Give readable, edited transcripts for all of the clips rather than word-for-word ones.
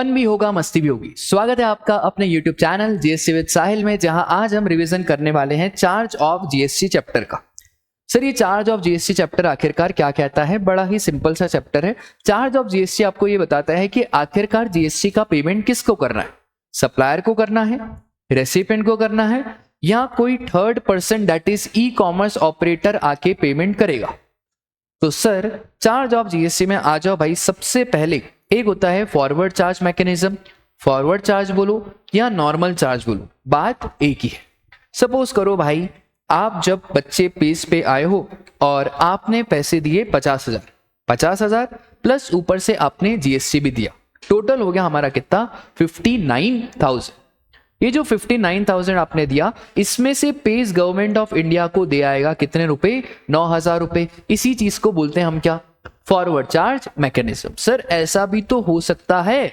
Fun भी होगा, मस्ती भी होगी। स्वागत है आपका अपने YouTube चैनल जीएसटी विद साहिल में, जहां आज हम रिवीजन करने वाले हैं चार्ज ऑफ जीएसटी चैप्टर का। सर, ये चार्ज ऑफ जीएसटी चैप्टर आखिरकार क्या कहता है? बड़ा ही सिंपल सा चैप्टर है। चार्ज ऑफ जीएसटी आपको ये बताता है कि आखिरकार जीएसटी का पेमेंट किसको करना है। सप्लायर को करना है, रेसिपिएंट को करना है, या कोई third person that is e commerce operator आके पेमेंट करेगा। तो सर, चार्ज ऑफ जीएसटी में आ जाओ भाई। सबसे पहले एक होता है forward charge mechanism. Forward charge बोलो या नॉर्मल चार्ज बोलो, बात एक ही है। सपोज करो भाई, आप जब बच्चे पेज पे आए हो और आपने पैसे दिए 50,000 प्लस ऊपर से आपने जीएसटी भी दिया। टोटल हो गया हमारा कितना? 59,000। ये जो 59,000 आपने दिया, इसमें से पेज गवर्नमेंट ऑफ इंडिया को दे आएगा कितने रुपए? 9,000 रुपए। इसी चीज को बोलते हैं हम क्या? Forward charge mechanism. सर, ऐसा भी तो हो सकता है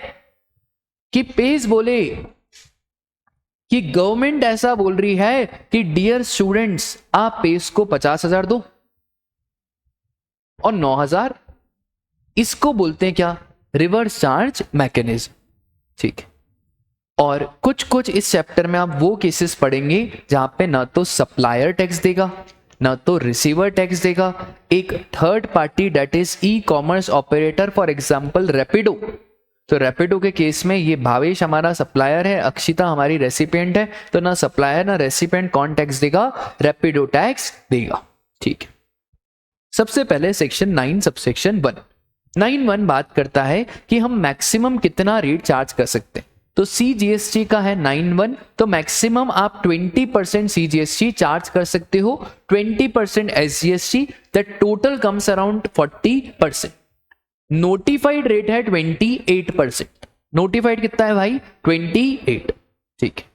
कि पेज बोले कि गवर्नमेंट ऐसा बोल रही है कि डियर स्टूडेंट्स, आप पेज को 50,000 दो और 9,000। इसको बोलते हैं क्या? Reverse charge mechanism. ठीक है। और कुछ इस चैप्टर में आप वो केसेस पढ़ेंगे जहां पे ना तो सप्लायर टैक्स देगा ना तो रिसीवर टैक्स देगा। एक third party that is e commerce operator, for example Rapido. तो रैपिडो के केस में ये भावेश हमारा सप्लायर है, अक्षिता हमारी रेसिपिएंट है। तो ना सप्लायर ना रेसिपिएंट कौन टैक्स देगा? रैपिडो टैक्स देगा। ठीक है। सबसे पहले सेक्शन 9 सबसेक्शन 1 9(1) बात करता है कि हम मैक्सिमम कितना रेट चार्ज कर सकते हैं। तो CGST का है 9(1), तो मैक्सिमम आप 20% CGST चार्ज कर सकते हो, 20% SGST, the total comes around 40%। Notified rate है 28%। नोटिफाइड कितना है भाई? 28। ठीक है।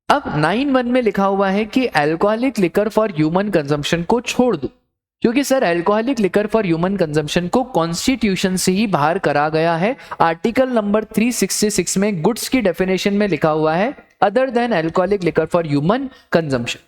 अब 9(1) में लिखा हुआ है कि alcoholic liquor for human consumption को छोड़ दो, क्योंकि sir alcoholic liquor for human consumption को कॉन्स्टिट्यूशन से ही बाहर करा गया है। आर्टिकल नंबर 366 में गुड्स की डेफिनेशन में लिखा हुआ है other than alcoholic liquor for human consumption.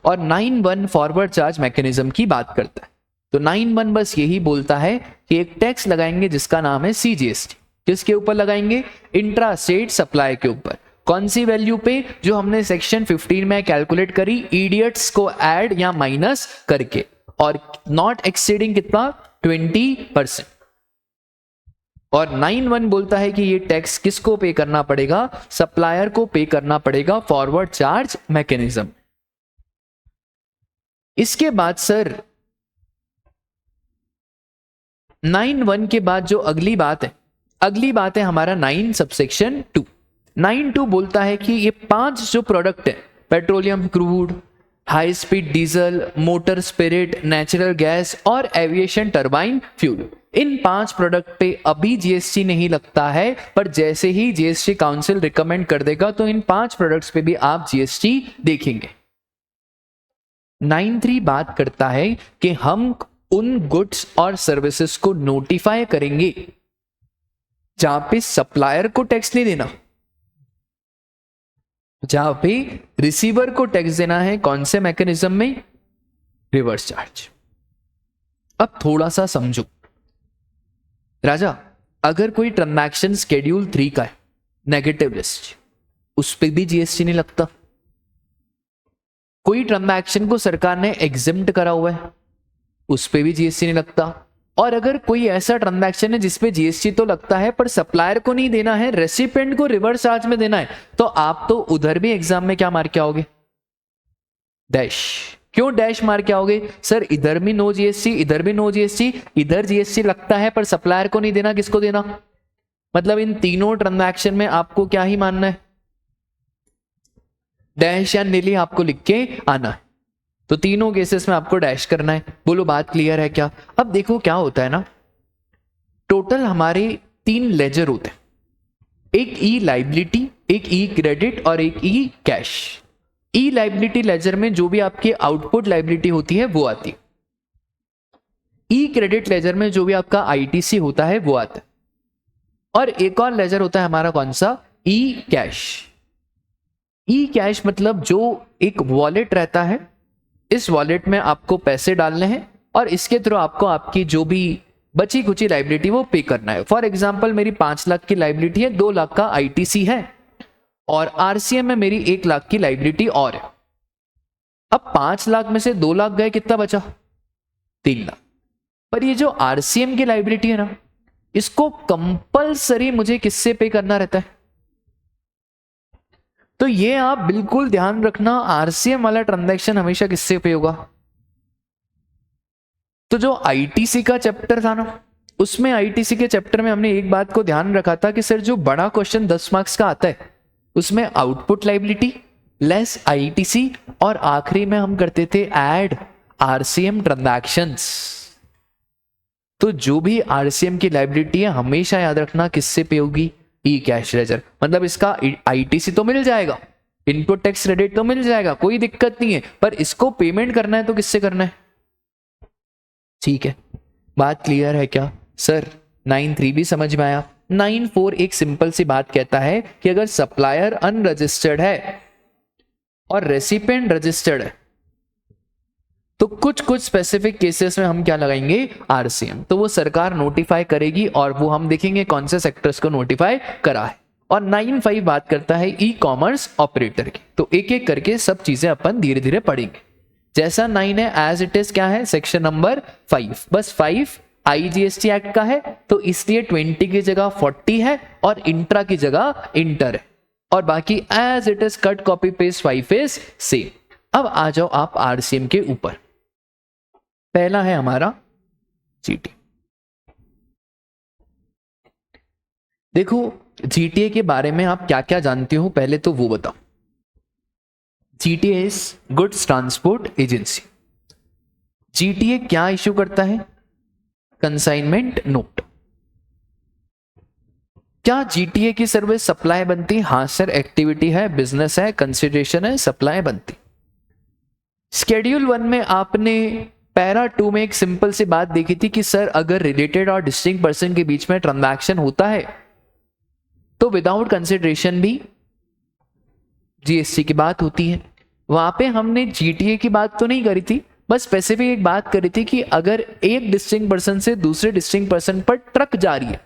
और 9(1) फॉरवर्ड चार्ज मैकेनिज्म की बात करता है। तो 9(1) बस यही बोलता है कि एक टैक्स लगाएंगे जिसका नाम है CGST। किसके ऊपर लगाएंगे? इंट्रा स्टेट सप्लाई के ऊपर। कौन सी वैल्यू पे? जो हमने सेक्शन 15 में कैलकुलेट करी, इडियट्स को ऐड या माइनस करके, और नॉट एक्सीडिंग कितना? 20%। और 9(1) बोलता है कि ये टैक्स किसको पे करना पड़ेगा? सप्लायर को पे करना पड़ेगा फॉरवर्ड चार्ज मैकेनिज्म। इसके बाद सर 9(1) के बाद जो अगली बात है हमारा 9 सबसेक्शन 2। 9(2) बोलता है कि ये 5 जो प्रोडक्ट है, petroleum crude, high speed diesel, motor spirit, natural gas और एविएशन टरबाइन फ्यूल, इन 5 प्रोडक्ट पे अभी जीएसटी नहीं लगता है, पर जैसे ही जीएसटी काउंसिल रिकमेंड कर देगा तो इन 5 प्रोडक्ट्स पे भी आप जीएसटी देखेंगे। 9(3) बात करता है कि हम उन गुड्स और सर्विसेज को नोटिफाई करेंगे जहां पे सप्लायर को टैक्स नहीं देना, जहां पे रिसीवर को टैक्स देना है। कौन से मैकेनिज्म में? Reverse charge. अब थोड़ा सा समझो राजा, अगर कोई ट्रांजैक्शन शेड्यूल 3 का है, नेगेटिव लिस्ट, उस पर भी जीएसटी नहीं लगता। कोई ट्रांजैक्शन को सरकार ने एग्जिम्प्ट करा हुआ है, उस पर भी जीएसटी नहीं लगता। और अगर कोई ऐसा ट्रांजैक्शन है जिसपे जीएसटी तो लगता है पर सप्लायर को नहीं देना है, रेसिपिएंट को रिवर्स चार्ज में देना है, तो आप तो उधर भी एग्जाम में क्या मार के आओगे? डैश। क्यों डैश मार के आओगे? सर, इधर भी नो जीएसटी, इधर भी नो जीएसटी, इधर जीएसटी लगता है पर सप्लायर को नहीं देना, किसको देना? मतलब इन तीनों ट्रांजैक्शन में आपको क्या ही मानना है? डैश या नीली आपको लिख के आना है। तो तीनों केसेस में आपको डैश करना है। बोलो बात क्लियर है क्या? अब देखो क्या होता है ना, टोटल हमारे 3 लेजर होते हैं, एक ई लाइबिलिटी, एक ई क्रेडिट और एक ई कैश। ई लाइबिलिटी लेजर में जो भी आपकी आउटपुट लाइबिलिटी होती है वो आती है। ई क्रेडिट लेजर में जो भी आपका आईटीसी होता है वो आता है। और एक और लेजर होता है हमारा, कौन सा? ई कैश। ई कैश मतलब जो एक वॉलेट रहता है, इस वॉलेट में आपको पैसे डालने हैं और इसके थ्रू आपको आपकी जो भी बची कुची लाइबिलिटी वो पे करना है। फॉर एग्जाम्पल मेरी 5 लाख की लाइबिलिटी है, 2 लाख का आईटीसी है और आरसीएम में मेरी 1 लाख की लाइबिलिटी और है। अब 5 लाख में से 2 लाख गए, कितना बचा? 3 लाख। पर ये जो आरसीएम की लाइबिलिटी है ना, इसको कंपलसरी मुझे किससे पे करना रहता है? तो ये आप बिल्कुल ध्यान रखना, आरसीएम वाला ट्रांजैक्शन हमेशा किससे पे होगा? तो जो आईटीसी का चैप्टर था ना, उसमें आईटीसी के चैप्टर में हमने एक बात को ध्यान रखा था कि सर जो बड़ा क्वेश्चन 10 मार्क्स का आता है उसमें आउटपुट लाइबिलिटी लेस आईटीसी और आखिरी में हम करते थे ऐड आरसीएम ट्रांजैक्शंस। तो जो भी आरसीएम की लाइबिलिटी है हमेशा याद रखना किससे पे होगी? ई कैश लेजर। मतलब इसका आईटीसी तो मिल जाएगा, इनपुट टैक्स क्रेडिट तो मिल जाएगा, कोई दिक्कत नहीं है, पर इसको पेमेंट करना है तो किससे करना है? ठीक है, बात क्लियर है क्या सर? 9.3 भी समझ में आया। 9.4 एक सिंपल सी बात कहता है कि अगर सप्लायर अनरजिस्टर्ड है और रेसिपिएंट रजिस्टर्ड है तो कुछ कुछ स्पेसिफिक केसेस में हम क्या लगाएंगे? आरसीएम। तो वो सरकार नोटिफाई करेगी और वो हम देखेंगे कौन से सेक्टर्स को नोटिफाई करा है। और 9.5 बात करता है ई कॉमर्स ऑपरेटर की। तो एक एक करके सब चीजें अपन धीरे धीरे पढ़ेंगे। जैसा 9 है एज इट इज क्या है? Section number 5। बस 5 आईजीएसटी एक्ट का है तो इसलिए 20 की जगह 40 है और इंट्रा की जगह इंटर है, और बाकी as it is cut copy paste 5 is same. अब आ जाओ आप आरसीएम के ऊपर। पहला है हमारा जीटी। देखो जीटीए के बारे में आप क्या क्या जानते हो पहले तो वो बताओ। GTA is goods transport agency. GTA क्या इश्यू करता है? Consignment note. क्या जीटीए की सर्विस सप्लाई बनती? हाँ सर, एक्टिविटी है, बिजनेस है, कंसिडरेशन है, सप्लाई बनती। शेड्यूल 1 में आपने पैरा 2 में एक सिंपल सी बात देखी थी कि सर अगर रिलेटेड और डिस्टिंक्ट पर्सन के बीच में ट्रांजैक्शन होता है तो विदाउट कंसिडरेशन भी जीएसटी की बात होती है। वहां पे हमने जीटीए की बात तो नहीं करी थी, बस स्पेसिफिक एक बात करी थी कि अगर एक डिस्टिंक्ट पर्सन से दूसरे डिस्टिंक्ट पर्सन पर ट्रक जा रही है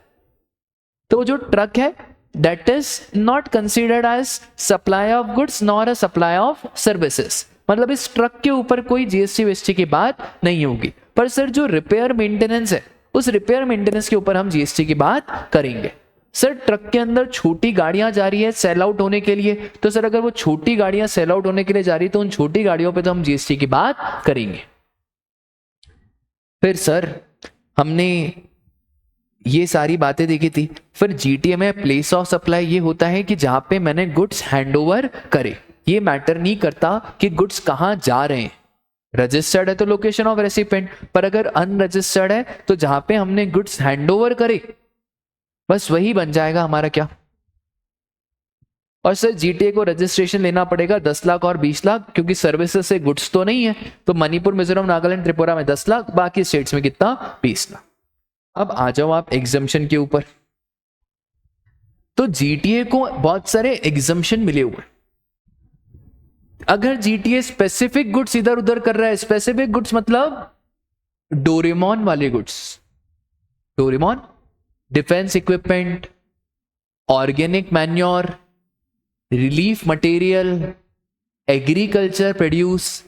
तो जो ट्रक है that is not considered as supply of goods nor a supply of services. मतलब इस ट्रक के ऊपर कोई जीएसटी वेस्टी की बात नहीं होगी। पर सर जो रिपेयर मेंटेनेंस है उस रिपेयर मेंटेनेंस के ऊपर हम जीएसटी की बात करेंगे। सर ट्रक के अंदर छोटी गाड़ियां जा रही है सेल आउट होने के लिए, तो सर अगर वो छोटी गाड़ियां सेल आउट होने के लिए जा रही है तो उन छोटी गाड़ियों पे तो हम जीएसटी की बात करेंगे। फिर सर हमने ये सारी बातें देखी थी। फिर जीटीए में प्लेस ऑफ सप्लाई ये होता है कि जहां पे मैंने गुड्स हैंडओवर करे। ये मैटर नहीं करता कि गुड्स कहां जा रहे हैं, रजिस्टर्ड है तो लोकेशन ऑफ रेसिपिएंट, पर अगर अनरजिस्टर्ड है तो जहां पे हमने गुड्स हैंडओवर करे बस वही बन जाएगा हमारा क्या। और सर जीटीए को रजिस्ट्रेशन लेना पड़ेगा 10 लाख और 20 लाख, क्योंकि सर्विसेज से गुड्स तो नहीं है। तो मणिपुर, मिजोरम, नागालैंड, त्रिपुरा में 10 लाख, बाकी स्टेट्स में कितना? 20 लाख। अब आ जाओ आप एग्जम्पशन के ऊपर। तो जीटीए को बहुत सारे एग्जम्पशन मिले हुए। अगर जीटीए स्पेसिफिक गुड्स इधर उधर कर रहा है, स्पेसिफिक गुड्स मतलब डोरेमोन वाले goods, Doraemon, defence equipment, organic manure, relief material, agriculture produce,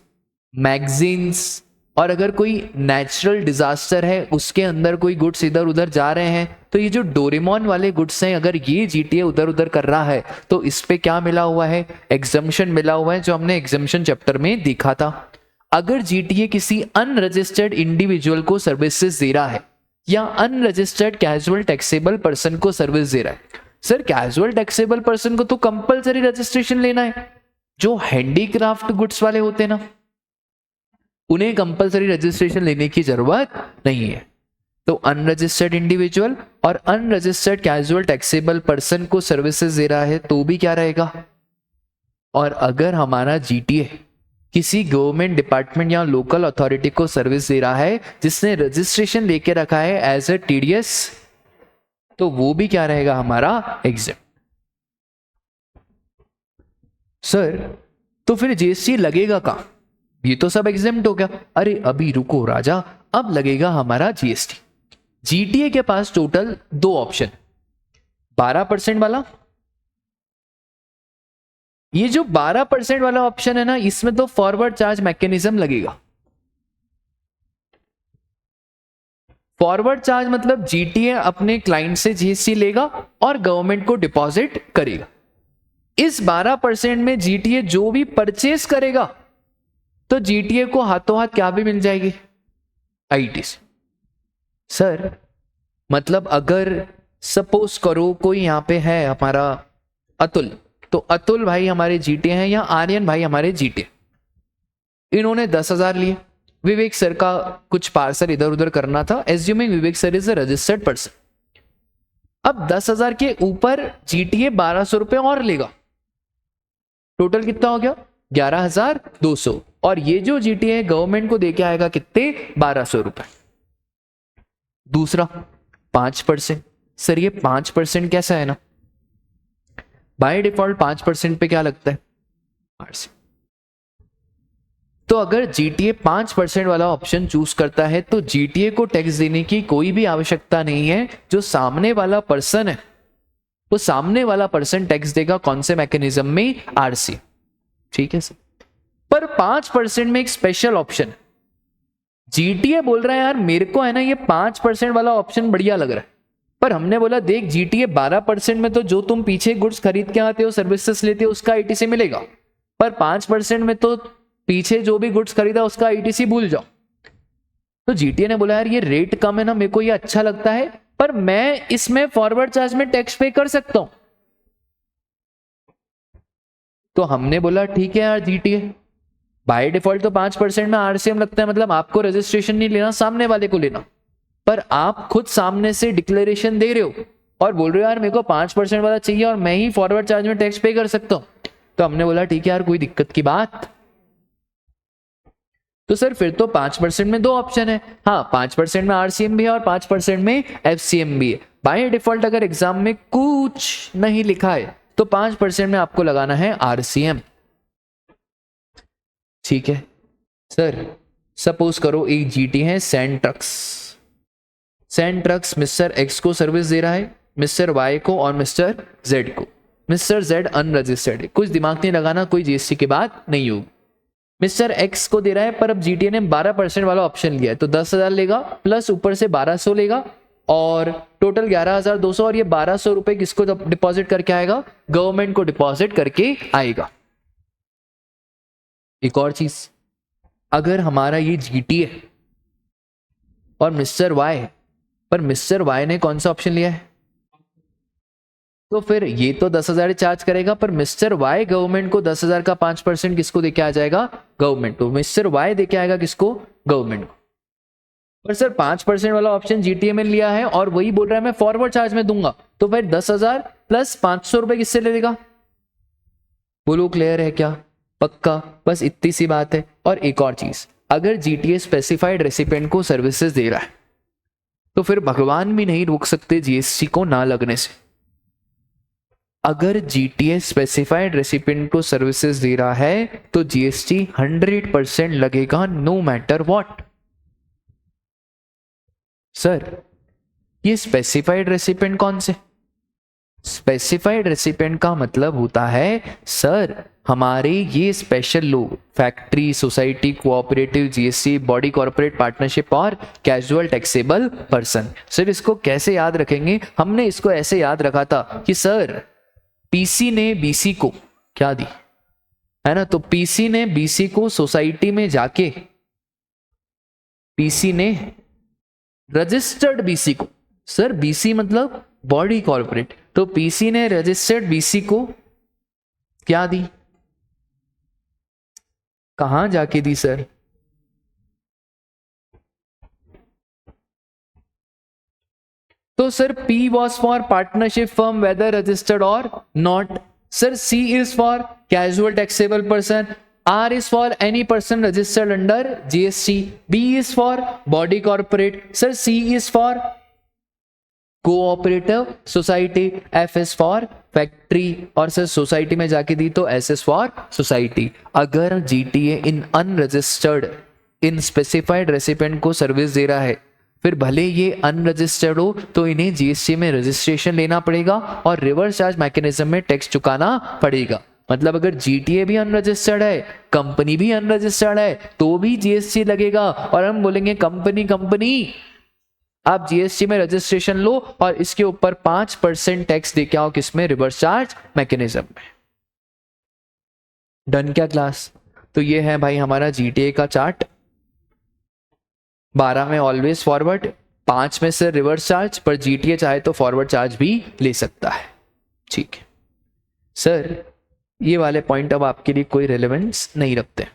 magazines, और अगर कोई नेचुरल डिजास्टर है उसके अंदर कोई गुड्स इधर उधर जा रहे हैं तो ये जो डोरेमोन वाले गुड्स हैं अगर ये जीटीए उधर उधर कर रहा है तो इस पे क्या मिला हुआ है? एग्जम्पशन मिला हुआ है, जो हमने एग्जम्पशन चैप्टर में देखा था। अगर जीटीए किसी अनरजिस्टर्ड इंडिविजुअल को सर्विसेज दे रहा है या अनरजिस्टर्ड कैजुअल टैक्सेबल पर्सन को सर्विस दे रहा है, सर कैजुअल टैक्सेबल पर्सन को तो कंपलसरी रजिस्ट्रेशन लेना है। जो हैंडीक्राफ्ट गुड्स वाले होते हैं ना उन्हें कंपलसरी रजिस्ट्रेशन लेने की जरूरत नहीं है। तो अनरजिस्टर्ड इंडिविजुअल और अनरजिस्टर्ड कैजुअल टैक्सेबल पर्सन को सर्विसेज दे रहा है तो भी क्या रहेगा। और अगर हमारा जीटीए किसी गवर्नमेंट डिपार्टमेंट या लोकल अथॉरिटी को सर्विस दे रहा है जिसने रजिस्ट्रेशन लेके रखा है एज ए टीडीएस, तो वो भी क्या रहेगा हमारा? एग्जेम्प्ट। सर तो फिर जीएसटी लगेगा कहां? ये तो सब एग्जेम्प्ट हो गया। अरे अभी रुको राजा, अब लगेगा हमारा जीएसटी। जीटीए के पास टोटल दो ऑप्शन, 12% वाला, ये जो 12% वाला ऑप्शन है ना, इसमें तो फॉरवर्ड चार्ज मैकेनिज्म लगेगा। फॉरवर्ड चार्ज मतलब जीटीए अपने क्लाइंट से जीएसटी लेगा और गवर्नमेंट को डिपॉजिट करेगा। इस 12% में जीटीए जो भी परचेस करेगा तो जीटीए को हाथों हाथ क्या भी मिल जाएगी, आईटीसी। सर मतलब अगर सपोज करो कोई यहां पे है हमारा अतुल, तो अतुल भाई हमारे जीटीए हैं या आर्यन भाई हमारे जीटीए, इन्होंने 10,000 लिए, विवेक सर का कुछ पार्सल इधर उधर करना था, assuming Vivek sir is a registered person. अब 10,000 के ऊपर जीटीए 1,200 रुपए और लेगा, टोटल कितना हो गया 11,200, और ये जो जीटीए गवर्नमेंट को देके आएगा कितने, 1,200 रुपए। दूसरा 5%, सर ये 5% कैसा है ना, बाय डिफॉल्ट 5% पे क्या लगता है, आरसी। तो अगर जीटीए 5% वाला ऑप्शन चूज करता है तो जीटीए को टैक्स देने की कोई भी आवश्यकता नहीं है, जो सामने वाला पर्सन है वो सामने वाला पर्सन टैक्स देगा, कौन से मैकेनिज्म में, आरसी। ठीक है सर, पर 5% में एक स्पेशल ऑप्शन, जीटीए बोल रहा है यार मेरे को है ना ये 5% वाला ऑप्शन बढ़िया लग रहा है, पर हमने बोला देख जीटीए 12% में तो जो तुम पीछे गुड्स खरीद के आते हो सर्विसेज लेते हो उसका आईटीसी मिलेगा, पर 5% में तो पीछे जो भी गुड्स खरीदा उसका आईटीसी भूल जाओ। तो जीटीए ने बोला यार ये रेट कम है ना, मेरे को ये अच्छा लगता है, पर मैं इसमें फॉरवर्ड चार्ज में टैक्स पे कर सकता हूं। तो हमने बोला ठीक है यार जीटीए, बाय डिफॉल्ट तो 5% में आरसीएम लगता है, मतलब आपको रजिस्ट्रेशन नहीं लेना, सामने वाले को लेना, पर आप खुद सामने से डिक्लेरेशन दे रहे हो और बोल रहे हो यार मेरे को 5% वाला चाहिए और मैं ही फॉरवर्ड चार्ज में टैक्स पे कर सकता हूं। तो हमने बोला ठीक है यार कोई दिक्कत की बात। तो सर फिर तो 5% में दो ऑप्शन है, हाँ 5% में आरसीएम भी है और 5% में एफसीएम भी है। बाय डिफॉल्ट अगर एग्जाम में कुछ नहीं लिखा है तो 5% में आपको लगाना है आरसीएम। ठीक है सर, सपोज करो एक जीटी है sand trucks, sand trucks mister x को सर्विस दे रहा है, मिस्टर वाई को और मिस्टर जेड को। मिस्टर जेड अनरजिस्टर्ड है, कुछ दिमाग नहीं लगाना, कोई जीएसटी की बात नहीं होगी। मिस्टर एक्स को दे रहा है, पर अब जीटीए ने 12% वाला ऑप्शन लिया है तो 10,000 लेगा प्लस ऊपर से 1,200 लेगा और टोटल 11,200, और ये 1,200 रुपए किसको डिपॉजिट करके आएगा, गवर्नमेंट को डिपॉजिट करके आएगा। एक और चीज, अगर हमारा ये जीटीए और मिस्टर वाई, पर मिस्टर वाई ने कौन सा ऑप्शन लिया है, तो फिर ये तो 10,000 चार्ज करेगा, पर मिस्टर वाई गवर्नमेंट को 10,000 का 5% किसको देके आ जाएगा, गवर्नमेंट को। मिस्टर वाई देके आएगा किसको, गवर्नमेंट को। पर सर 5% वाला ऑप्शन जीटीए में लिया है और वही बोल रहा है मैं फॉरवर्ड चार्ज में दूंगा, तो फिर 10,000 प्लस 500 रुपए किससे ले लेगा, बोलो क्लियर है क्या, पक्का, बस इतनी सी बात है। और एक और चीज, अगर जीटीए स्पेसिफाइड रेसिपिएंट को सर्विसेज दे रहा है तो फिर भगवान भी नहीं रोक सकते जीएसटी को ना लगने से। अगर जीटीए स्पेसिफाइड रेसिपिएंट को सर्विसेज दे रहा है तो जीएसटी 100% लगेगा, नो मैटर व्हाट। सर ये स्पेसिफाइड रेसिपिएंट कौन से, स्पेसिफाइड रेसिपिएंट का मतलब होता है सर हमारे ये स्पेशल लोग, factory, society, cooperative, GSC, body corporate partnership और कैजुअल टैक्सेबल पर्सन। सर इसको कैसे याद रखेंगे, हमने इसको ऐसे याद रखा था कि सर पीसी ने बीसी को क्या दी है ना, तो पीसी ने बीसी को सोसाइटी में जाके, पीसी ने रजिस्टर्ड बीसी को, सर बीसी मतलब बॉडी कॉर्पोरेट, तो पीसी ने रजिस्टर्ड बीसी को क्या दी, कहां जाके दी सर, तो sir P was for partnership firm whether registered or not, sir C is for casual taxable person, R is for any person registered under GST, B is for body corporate, sir C is for cooperative society, F is for factory, और sir society में जाके दी तो S is for society. अगर GTA इन unregistered इन specified recipient को service दे रहा है फिर भले ये अनरजिस्टर्ड हो तो इन्हें जीएसटी में रजिस्ट्रेशन लेना पड़ेगा और रिवर्स चार्ज मैकेनिज्म में टैक्स चुकाना पड़ेगा। मतलब अगर जीटीए भी अनरजिस्टर्ड है, कंपनी भी अनरजिस्टर्ड है, तो भी जीएसटी लगेगा। और हम बोलेंगे कंपनी कंपनी आप जीएसटी में रजिस्ट्रेशन लो और इसके ऊपर 5% टैक्स दे के आओ, किसमें? रिवर्स चार्ज मैकेनिज्म में। डन क्या क्लास? तो ये है भाई हमारा जीटीए का चार्ट। 12 में ऑलवेज फॉरवर्ड, 5 में से रिवर्स चार्ज, पर जीटीए चाहे तो फॉरवर्ड चार्ज भी ले सकता है। ठीक है सर, ये वाले पॉइंट अब आपके लिए कोई रेलेवेंस नहीं रखते।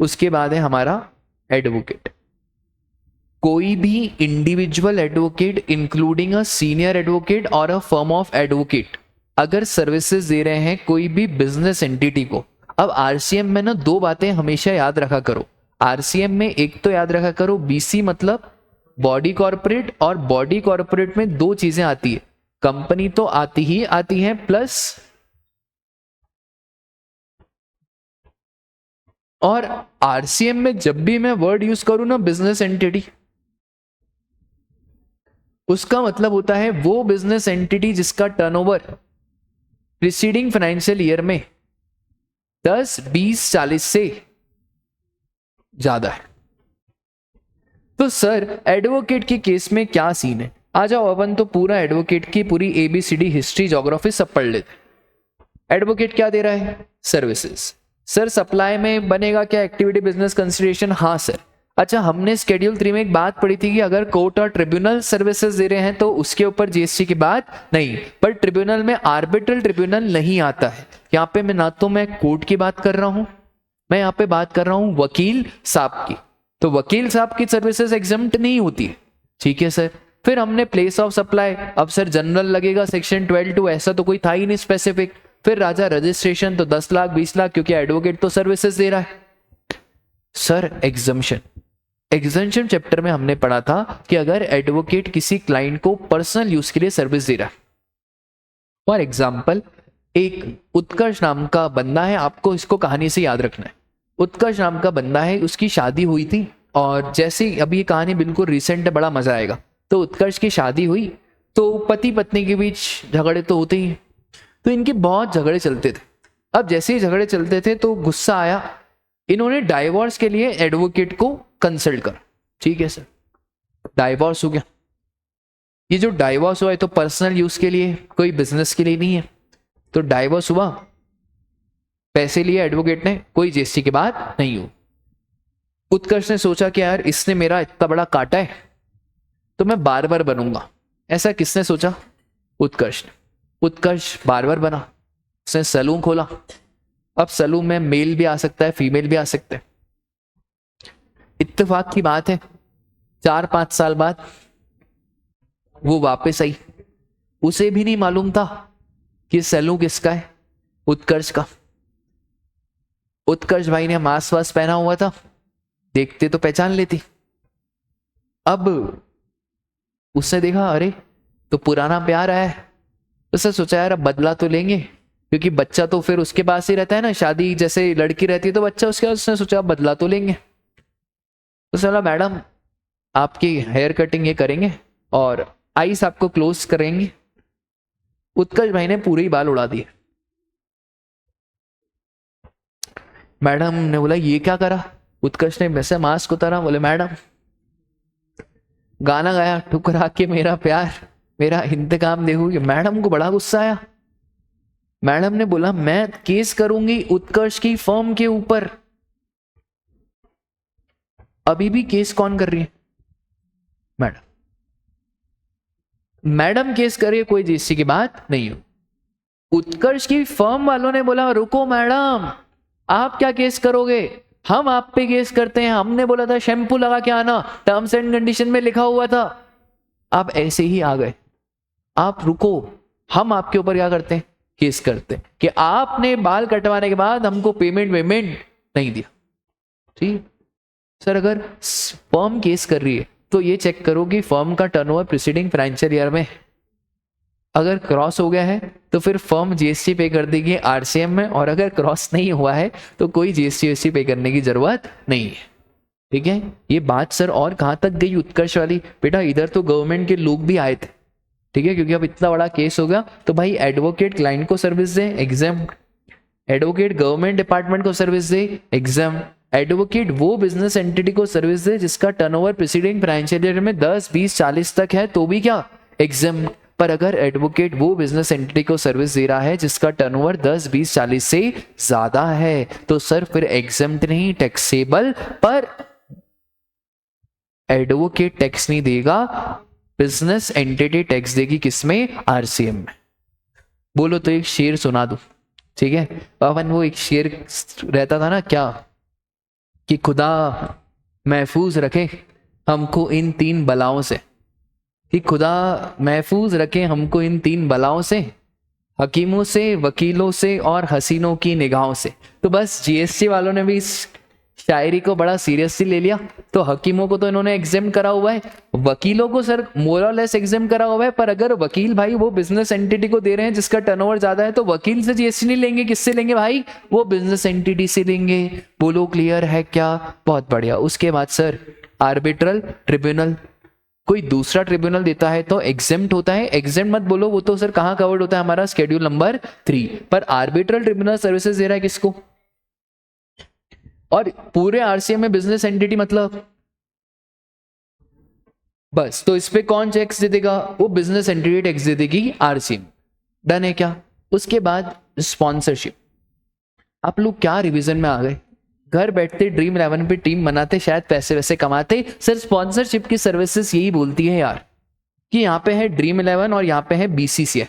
उसके बाद है हमारा एडवोकेट। कोई भी individual advocate including a senior advocate और अ फर्म ऑफ एडवोकेट अगर सर्विसेज दे रहे हैं कोई भी बिजनेस एंटिटी को। अब आरसीएम में ना 2 बातें हमेशा याद रखा करो। आरसीएम में एक तो याद रखा करो, बीसी मतलब बॉडी कॉर्पोरेट, और बॉडी कॉर्पोरेट में 2 चीजें आती है, कंपनी तो आती ही आती है, प्लस और आरसीएम में जब भी मैं वर्ड यूज करूं ना बिजनेस एंटिटी, उसका मतलब होता है वो बिजनेस एंटिटी जिसका टर्नओवर प्रीसीडिंग फाइनेंशियल ईयर में 10, 20, 40 से ज्यादा है। तो सर एडवोकेट के केस में क्या सीन है? आ जाओ अपन तो पूरा एडवोकेट की पूरी एबीसीडी हिस्ट्री ज्योग्राफी सब पढ़ लेते। एडवोकेट क्या दे रहा है? सर्विसेज। सर सप्लाई में बनेगा क्या? Activity business consideration. हाँ सर। अच्छा, हमने स्केड्यूल 3 में एक बात पढ़ी थी कि अगर कोर्ट और ट्रिब्यूनल सर्विसेज दे रहे हैं तो उसके ऊपर जीएसटी की बात नहीं, पर ट्रिब्यूनल में आर्बिट्रल ट्रिब्यूनल नहीं आता है। यहाँ पे मैं ना तो मैं कोर्ट की बात कर रहा हूं, मैं यहाँ पे बात कर रहा हूं वकील साहब की। तो वकील साहब की सर्विसेज एग्जम्प्ट नहीं होती है। ठीक है सर। फिर हमने प्लेस ऑफ सप्लाई, अब सर जनरल लगेगा सेक्शन 12(2), ऐसा तो कोई था ही नहीं स्पेसिफिक। फिर राजा रजिस्ट्रेशन तो 10 लाख 20 लाख, क्योंकि एडवोकेट तो सर्विसेज दे रहा है। सर एग्जम्पशन, एग्जम्पशन चैप्टर में हमने पढ़ा था कि अगर एडवोकेट किसी क्लाइंट को पर्सनल यूज के लिए सर्विस दे रहा है, फॉर एग्जाम्पल एक उत्कर्ष नाम का बंदा है, आपको इसको कहानी से याद रखना है। उत्कर्ष नाम का बंदा है, उसकी शादी हुई थी, और जैसे अभी ये कहानी बिल्कुल रिसेंट है, बड़ा मजा आएगा। तो उत्कर्ष की शादी हुई तो पति पत्नी के बीच झगड़े तो होते ही, तो इनके बहुत झगड़े चलते थे। अब जैसे ही झगड़े चलते थे तो गुस्सा आया, इन्होंने डाइवोर्स के लिए एडवोकेट को कंसल्ट कर। ठीक है सर, डाइवोर्स हो गया। ये जो डाइवोर्स हुआ है तो पर्सनल यूज के लिए, कोई बिजनेस के लिए नहीं है। तो डाइवोर्स हुआ, पैसे लिए एडवोकेट ने, कोई जीएसटी की बात नहीं हो। उत्कर्ष ने सोचा कि यार इसने मेरा इतना बड़ा काटा है तो मैं बार्बर बनूंगा। ऐसा किसने सोचा? उत्कर्ष ने। उत्कर्ष बार्बर बना, उसने सैलून खोला। अब सैलून में मेल भी आ सकता है, फीमेल भी आ सकते हैं। इत्तेफाक की बात है 4-5 साल बाद वो वापस आई। उसे भी नहीं मालूम था कि सैलून किसका है, उत्कर्ष का। उत्कर्ष भाई ने मास्क वास्क पहना हुआ था, देखते तो पहचान लेती। अब उसने देखा अरे तो पुराना प्यार आया है, उसने सोचा यार अब बदला तो लेंगे, क्योंकि बच्चा तो फिर उसके पास ही रहता है ना, शादी जैसे लड़की रहती है तो बच्चा उसके पास। उसने सोचा बदला तो लेंगे। तो बोला मैडम आपकी हेयर कटिंग ये करेंगे और आईज आपको क्लोज करेंगे। उत्कर्ष भाई ने पूरे ही बाल उड़ा दिए। मैडम ने बोला ये क्या करा? उत्कर्ष ने वैसे मास्क उतारा, बोले मैडम गाना गाया, ठुकरा के मेरा प्यार मेरा इंतकाम देखोगे। मैडम को बड़ा गुस्सा आया। मैडम ने बोला मैं केस करूंगी उत्कर्ष की फर्म के ऊपर। अभी भी केस कौन कर रही है? मैडम। मैडम केस कर रही है, कोई जीएसटी की बात नहीं हो। उत्कर्ष की फर्म वालों ने बोला रुको मैडम, आप क्या केस करोगे? हम आप पे केस करते हैं, हमने बोला था शैम्पू लगा के आना, टर्म्स एंड कंडीशन में लिखा हुआ था। आप ऐसे ही आ गए। आप रुको, हम आपके ऊपर क्या करते हैं? केस करते हैं कि आपने बाल कटवाने के बाद हमको पेमेंट नहीं दिया। ठीक सर, अगर फर्म केस कर रही है तो ये चेक करो कि फर्म का टर्नओवर प्रीसीडिंग फाइनेंशियल ईयर में अगर क्रॉस हो गया है तो फिर फर्म जीएसटी पे कर देगी आरसीएम में, और अगर क्रॉस नहीं हुआ है तो कोई जीएसटी पे करने की जरूरत नहीं है। ठीक है, ये बात सर और कहाँ तक गई उत्कर्ष वाली? बेटा इधर तो गवर्नमेंट के लोग भी आए थे, ठीक है, क्योंकि अब इतना बड़ा केस हो गया तो भाई एडवोकेट क्लाइंट को सर्विस दे, एग्जाम। एडवोकेट गवर्नमेंट डिपार्टमेंट को सर्विस दे, एग्जाम। एडवोकेट वो बिजनेस एंटिटी को सर्विस दे जिसका टर्नओवर प्रीसीडिंग फाइनेंशियल ईयर में 10, 20, 40 तक है तो भी क्या, एग्जाम। पर अगर एडवोकेट वो बिजनेस एंटिटी को सर्विस दे रहा है जिसका टर्नओवर 10, 20, 40 से ज्यादा है तो सर फिर एग्जाम्प्ट नहीं, टैक्सेबल। पर एडवोकेट टैक्स नहीं देगा, बिजनेस एंटिटी टैक्स देगी, किसमें, आरसीएम में। बोलो तो एक शेर सुना दो, ठीक है। पवन वो एक शेर रहता था ना, क्या, कि खुदा महफूज रखे हमको इन 3 बलाओं से, कि खुदा महफूज रखे हमको इन 3 बलाओं से, हकीमों से, वकीलों से और हसीनों की निगाहों से। तो बस जीएसटी वालों ने भी इस शायरी को बड़ा सीरियसली ले लिया। तो हकीमों को तो इन्होंने एग्जाम करा हुआ है, वकीलों को सर मोर और लेस एग्जाम करा हुआ है, पर अगर वकील भाई वो बिजनेस एंटिटी को दे रहे हैं जिसका टर्नओवर ज्यादा है तो वकील से जीएसटी नहीं लेंगे, किससे लेंगे भाई, वो बिजनेस एंटिटी से लेंगे। बोलो क्लियर है क्या? बहुत बढ़िया। उसके बाद सर आर्बिट्रल ट्रिब्यूनल, कोई दूसरा ट्रिब्यूनल देता है तो एग्जेम्प्ट होता है। एग्जेम्प्ट मत बोलो, वो तो सर कहाँ कवर्ड होता है, हमारा शेड्यूल नंबर 3। पर आर्बिट्रल ट्रिब्यूनल सर्विसेज दे रहा है किसको, और पूरे आरसीएम में बिजनेस एंटिटी मतलब बस, तो इस पे कौन टैक्स दे देगा, वो बिजनेस एंटिटी टैक्स दे देगी आरसीएम। डन है क्या? उसके बाद स्पॉन्सरशिप। आप लोग क्या रिवीजन में आ गए, घर बैठते ड्रीम 11 पे टीम बनाते, शायद पैसे वैसे कमाते। सर स्पॉन्सरशिप की सर्विसेज यही बोलती है यार, कि यहाँ पे है ड्रीम 11 और यहाँ पे है बीसीसीआई।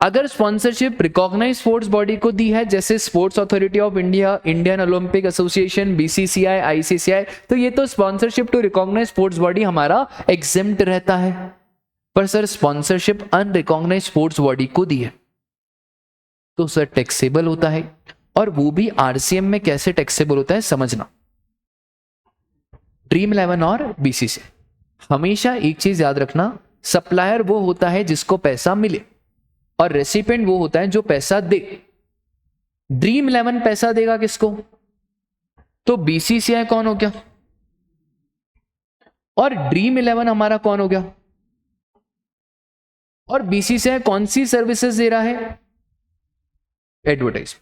अगर स्पॉन्सरशिप रिकॉग्नाइज स्पोर्ट्स बॉडी को दी है, जैसे sports authority of India, Indian Olympic association, BCCI, ICCI, तो ये तो sponsorship to recognise sports body हमारा एग्जेम्प्ट रहता है। पर sir sponsorship unrecognise sports body को दी है तो सर टैक्सेबल होता है, और वो भी आरसीएम में। कैसे टैक्सेबल होता है समझना, ड्रीम 11 और बीसीसीआई। हमेशा एक चीज याद रखना, सप्लायर वो होता है जिसको पैसा मिले, और रेसिपिएंट वो होता है जो पैसा दे। ड्रीम 11 पैसा देगा किसको, तो बीसीसीआई कौन हो गया, और ड्रीम 11 हमारा कौन हो गया, और बीसीसीआई कौन सी सर्विसेज दे रहा है, एडवर्टाइज।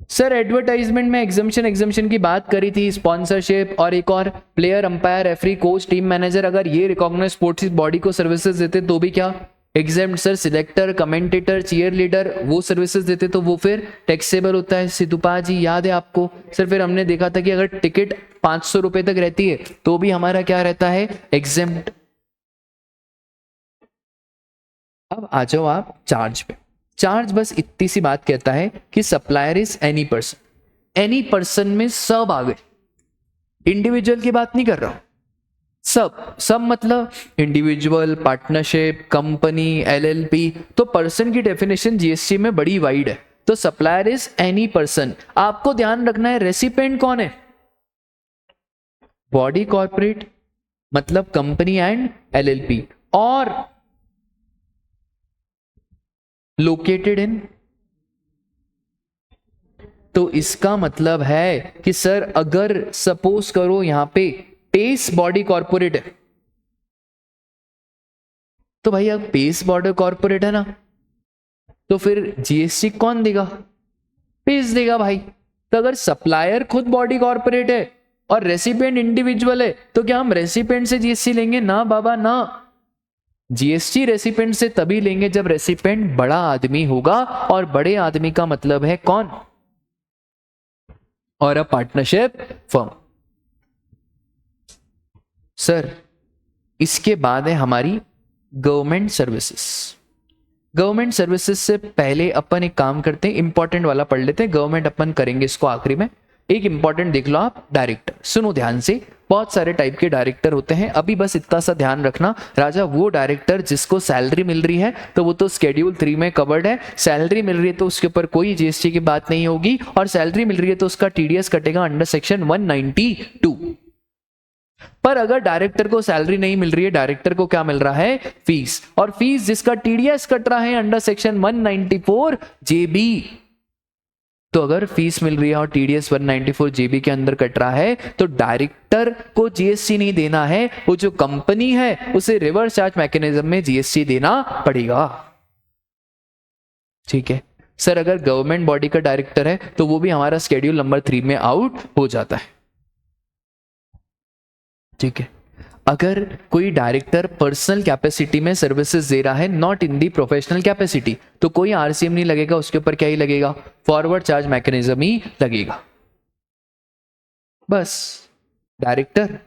सर एडवर्टाइजमेंट में एग्जम्पशन की बात करी थी, स्पॉन्सरशिप और एक और player, umpire, referee, coach, team manager, अगर ये रिकॉग्नाइज स्पोर्ट्स बॉडी को सर्विसेज देते तो भी क्या exempt. Sir selector, commentator, cheerleader वो सर्विसेज देते तो वो फिर टैक्सेबल होता है। सिद्धूपा जी याद है आपको? सर फिर हमने देखा था कि अगर टिकट 500 रुपए तक रहती है तो भी हमारा क्या रहता है, एग्जेम्प्ट। अब आ जाओ आप चार्ज पे। चार्ज बस इतनी सी बात कहता है कि supplier is any person. Any person में सब आ गए, इंडिविजुअल की बात नहीं कर रहा हूं, सब मतलब इंडिविजुअल, पार्टनरशिप, कंपनी, एलएलपी। तो पर्सन की डेफिनेशन जीएसटी में बड़ी वाइड है। तो सप्लायर इज एनी पर्सन। आपको ध्यान रखना है रेसिपिएंट कौन है, बॉडी कॉर्पोरेट मतलब कंपनी एंड एलएलपी, और लोकेटेड इन। तो इसका मतलब है कि सर अगर सपोज करो यहां पे पेस बॉडी कॉर्पोरेट है, तो भाई अब पेस बॉडी कॉर्पोरेट है ना, तो फिर जीएसटी कौन देगा, पेस देगा भाई। तो अगर सप्लायर खुद बॉडी कॉर्पोरेट है और रेसिपिएंट इंडिविजुअल है तो क्या हम रेसिपिएंट से जीएसटी लेंगे? ना बाबा ना। जीएसटी रेसिपिएंट से तभी लेंगे जब रेसिपिएंट बड़ा आदमी होगा, और बड़े आदमी का मतलब है कौन, और अ पार्टनरशिप फर्म। सर इसके बाद है हमारी गवर्नमेंट सर्विसेज। गवर्नमेंट सर्विसेज से पहले अपन एक काम करते हैं, इंपॉर्टेंट वाला पढ़ लेते हैं। गवर्नमेंट अपन करेंगे इसको आखिरी में। एक इंपॉर्टेंट देख लो आप, डायरेक्टर। सुनो ध्यान से, बहुत सारे टाइप के डायरेक्टर होते हैं। अभी बस इतना सा ध्यान रखना, राजा वो डायरेक्टर जिसको सैलरी मिल रही है तो वो तो शेड्यूल 3 में कवर्ड है। सैलरी मिल रही है तो उसके ऊपर कोई जीएसटी की बात नहीं होगी, और सैलरी मिल रही है तो उसका टीडीएस कटेगा अंडर सेक्शन 192। पर अगर डायरेक्टर को सैलरी नहीं मिल रही है, डायरेक्टर को क्या मिल रहा है, फीस, और फीस जिसका टीडीएस कट रहा है अंडर सेक्शन 194 जेबी, तो अगर फीस मिल रही है और टीडीएस 194 जेबी के अंदर कट रहा है तो डायरेक्टर को जीएसटी नहीं देना है, वो जो कंपनी है उसे रिवर्स चार्ज मैकेनिज्म में जीएसटी देना पड़ेगा। ठीक है सर, अगर गवर्नमेंट बॉडी का डायरेक्टर है तो वो भी हमारा शेड्यूल नंबर 3 में आउट हो जाता है। ठीक है, अगर कोई डायरेक्टर पर्सनल कैपेसिटी में सर्विसेज दे रहा है, not in the professional capacity, तो कोई आरसीएम नहीं लगेगा, उसके ऊपर क्या ही लगेगा, फॉरवर्ड चार्ज मैकेनिज्म ही लगेगा। बस डायरेक्टर,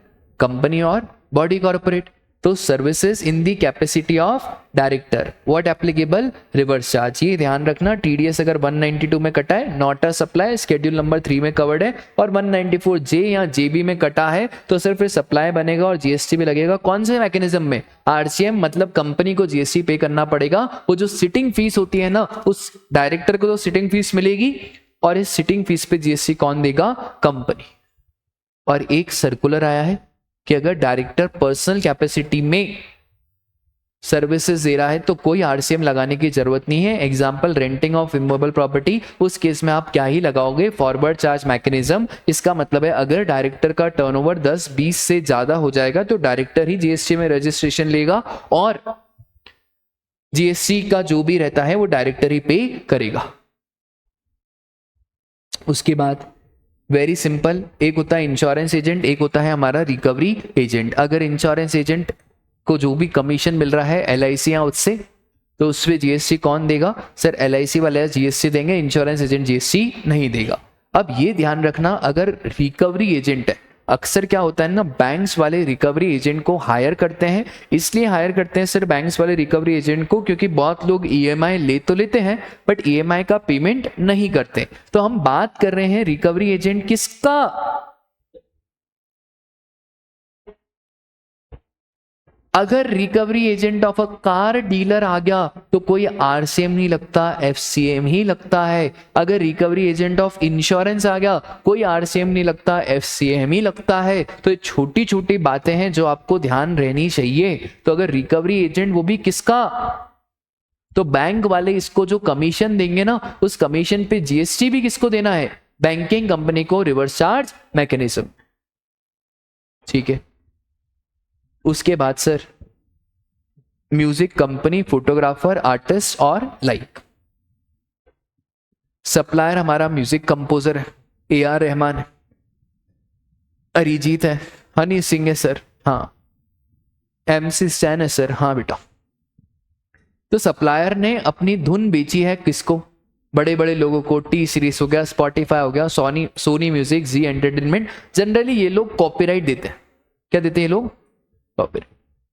कंपनी और बॉडी कॉर्पोरेट, तो services in the capacity of director, what applicable, reverse charge. ये ध्यान रखना, टीडीएस अगर 192 में कटा है, not a supply, schedule number 3 में कवर्ड है, और 194 जे या जेबी में कटा है तो सिर्फ फिर सप्लाई बनेगा और जीएसटी भी लगेगा। कौन से मैकेनिज्म में, आरसीएम, मतलब कंपनी को जीएसटी पे करना पड़ेगा। वो जो सिटिंग फीस होती है ना, उस डायरेक्टर को तो सिटिंग फीस मिलेगी, और इस सिटिंग फीस पे जीएसटी कौन देगा, कंपनी। और एक सर्कुलर आया है कि अगर डायरेक्टर पर्सनल कैपेसिटी में सर्विसेज दे रहा है तो कोई आरसीएम लगाने की जरूरत नहीं है। Example, renting of immovable property, उस केस में आप क्या ही लगाओगे, फॉरवर्ड चार्ज मैकेनिज्म। इसका मतलब है अगर डायरेक्टर का टर्नओवर 10-20 से ज्यादा हो जाएगा तो डायरेक्टर ही जीएसटी में रजिस्ट्रेशन लेगा, और जीएसटी का जो भी रहता है वो डायरेक्टर ही पे करेगा। उसके बाद वेरी सिंपल, एक होता है इंश्योरेंस एजेंट, एक होता है हमारा रिकवरी एजेंट। अगर इंश्योरेंस एजेंट को जो भी कमीशन मिल रहा है एलआईसी या उससे, तो उस पर जीएसटी कौन देगा, सर एलआईसी वाले जीएसटी देंगे, इंश्योरेंस एजेंट जीएसटी नहीं देगा। अब ये ध्यान रखना, अगर रिकवरी एजेंट है, अक्सर क्या होता है ना, बैंक्स वाले रिकवरी एजेंट को हायर करते हैं। इसलिए हायर करते हैं सर बैंक्स वाले रिकवरी एजेंट को क्योंकि बहुत लोग ईएमआई ले तो लेते हैं बट ईएमआई का पेमेंट नहीं करते। तो हम बात कर रहे हैं रिकवरी एजेंट किसका, अगर recovery agent of a car dealer आ गया तो कोई आरसीएम नहीं लगता, एफसीएम ही लगता है। अगर रिकवरी एजेंट ऑफ इंश्योरेंस आ गया कोई आरसीएम नहीं लगता, एफसीएम ही लगता है। तो ये छोटी छोटी बातें हैं जो आपको ध्यान रहनी चाहिए। तो अगर रिकवरी एजेंट, वो भी किसका, तो बैंक वाले इसको जो कमीशन देंगे ना, उस कमीशन पे जीएसटी भी किसको देना है, बैंकिंग कंपनी को, रिवर्स चार्ज मैकेनिज्म। ठीक है, उसके बाद sir music company, photographer, artist और लाइक। सप्लायर हमारा म्यूजिक कंपोजर है, AR रहमान है, अरिजीत है, हनी सिंह है सर, हाँ, MC स्टैन है सर, हाँ बेटा। तो सप्लायर ने अपनी धुन बेची है किसको, बड़े बड़े लोगों को, टी सीरीज हो गया, स्पॉटिफाई हो गया, सोनी म्यूजिक, जी एंटरटेनमेंट। जनरली ये लोग कॉपीराइट देते हैं। क्या देते हैं ये लोग, कॉपीराइट।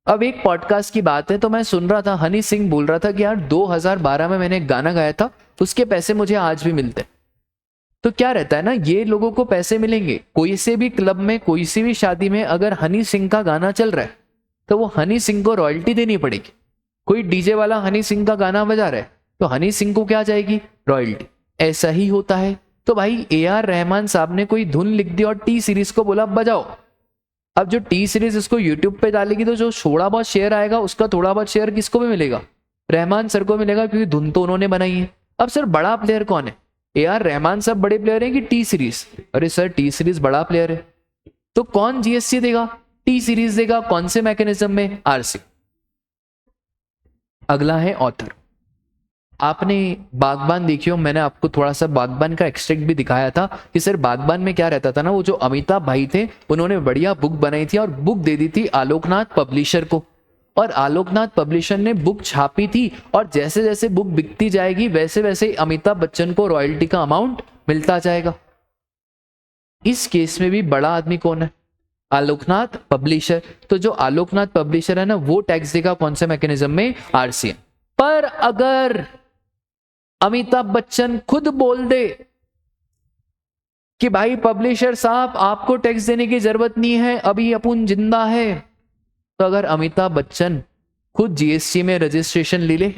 अब एक पॉडकास्ट की बात है, तो मैं सुन रहा था, हनी सिंह बोल रहा था कि यार 2012 में मैंने एक गाना गाया था, उसके पैसे मुझे आज भी मिलते हैं। तो क्या रहता है ना, ये लोगों को पैसे मिलेंगे, कोई से भी क्लब में, कोई सी भी शादी में अगर हनी सिंह का गाना चल रहा है तो वो हनी सिंह को रॉयल्टी देनी पड़ेगी। कोई डीजे वाला हनी सिंह का गाना बजा रहा है तो हनी सिंह को क्या जाएगी, रॉयल्टी। ऐसा ही होता है। तो भाई AR रहमान साहब ने कोई धुन लिख दी और टी सीरीज को बोला बजाओ। अब जो टी सीरीज इसको यूट्यूब पे डालेगी तो जो थोड़ा बहुत शेयर आएगा उसका थोड़ा बहुत शेयर किसको भी मिलेगा, रहमान सर को मिलेगा, क्योंकि धुन तो उन्होंने बनाई है। अब सर बड़ा प्लेयर कौन है, AR रहमान साहब बड़े प्लेयर हैं कि टी सीरीज, अरे सर टी सीरीज बड़ा प्लेयर है। तो कौन जीएसटी देगा, टी सीरीज देगा, कौन से मैकेनिज्म में, आरसी। अगला है ऑथर। आपने बागबान देखी हो, मैंने आपको थोड़ा सा बागबान का एक्सट्रैक्ट भी दिखाया था कि सर बागबान में क्या रहता था ना, वो जो अमिताभ भाई थे उन्होंने बढ़िया बुक बनाई थी और बुक दे दी थी आलोकनाथ पब्लिशर को, और आलोकनाथ पब्लिशर ने बुक छापी थी, और जैसे जैसे बुक बिकती जाएगी वैसे वैसे अमिताभ बच्चन को रॉयल्टी का अमाउंट मिलता जाएगा। इस केस में भी बड़ा आदमी कौन है, आलोकनाथ पब्लिशर। तो जो आलोकनाथ पब्लिशर है ना, वो टैक्स देगा कौन से मैकेनिज्म में, आरसीएम। पर अगर अमिताभ बच्चन खुद बोल दे कि भाई पब्लिशर साहब आपको टैक्स देने की जरूरत नहीं है, अभी अपन जिंदा है, तो अगर अमिताभ बच्चन खुद जीएसटी में रजिस्ट्रेशन ले ले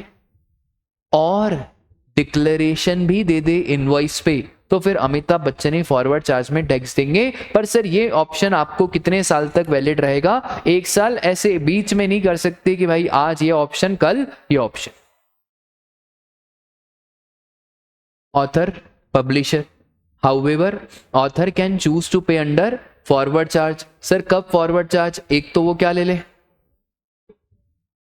और डिक्लेरेशन भी दे दे इनवॉइस पे, तो फिर अमिताभ बच्चन ही फॉरवर्ड चार्ज में टैक्स देंगे। पर सर ये ऑप्शन आपको कितने साल तक वैलिड रहेगा? 1 साल। ऐसे बीच में नहीं कर सकते कि भाई आज ये ऑप्शन कल ये option. Author publisher, however author can choose to pay under forward charge. Sir कब फॉरवर्ड चार्ज? एक तो वो क्या ले ले,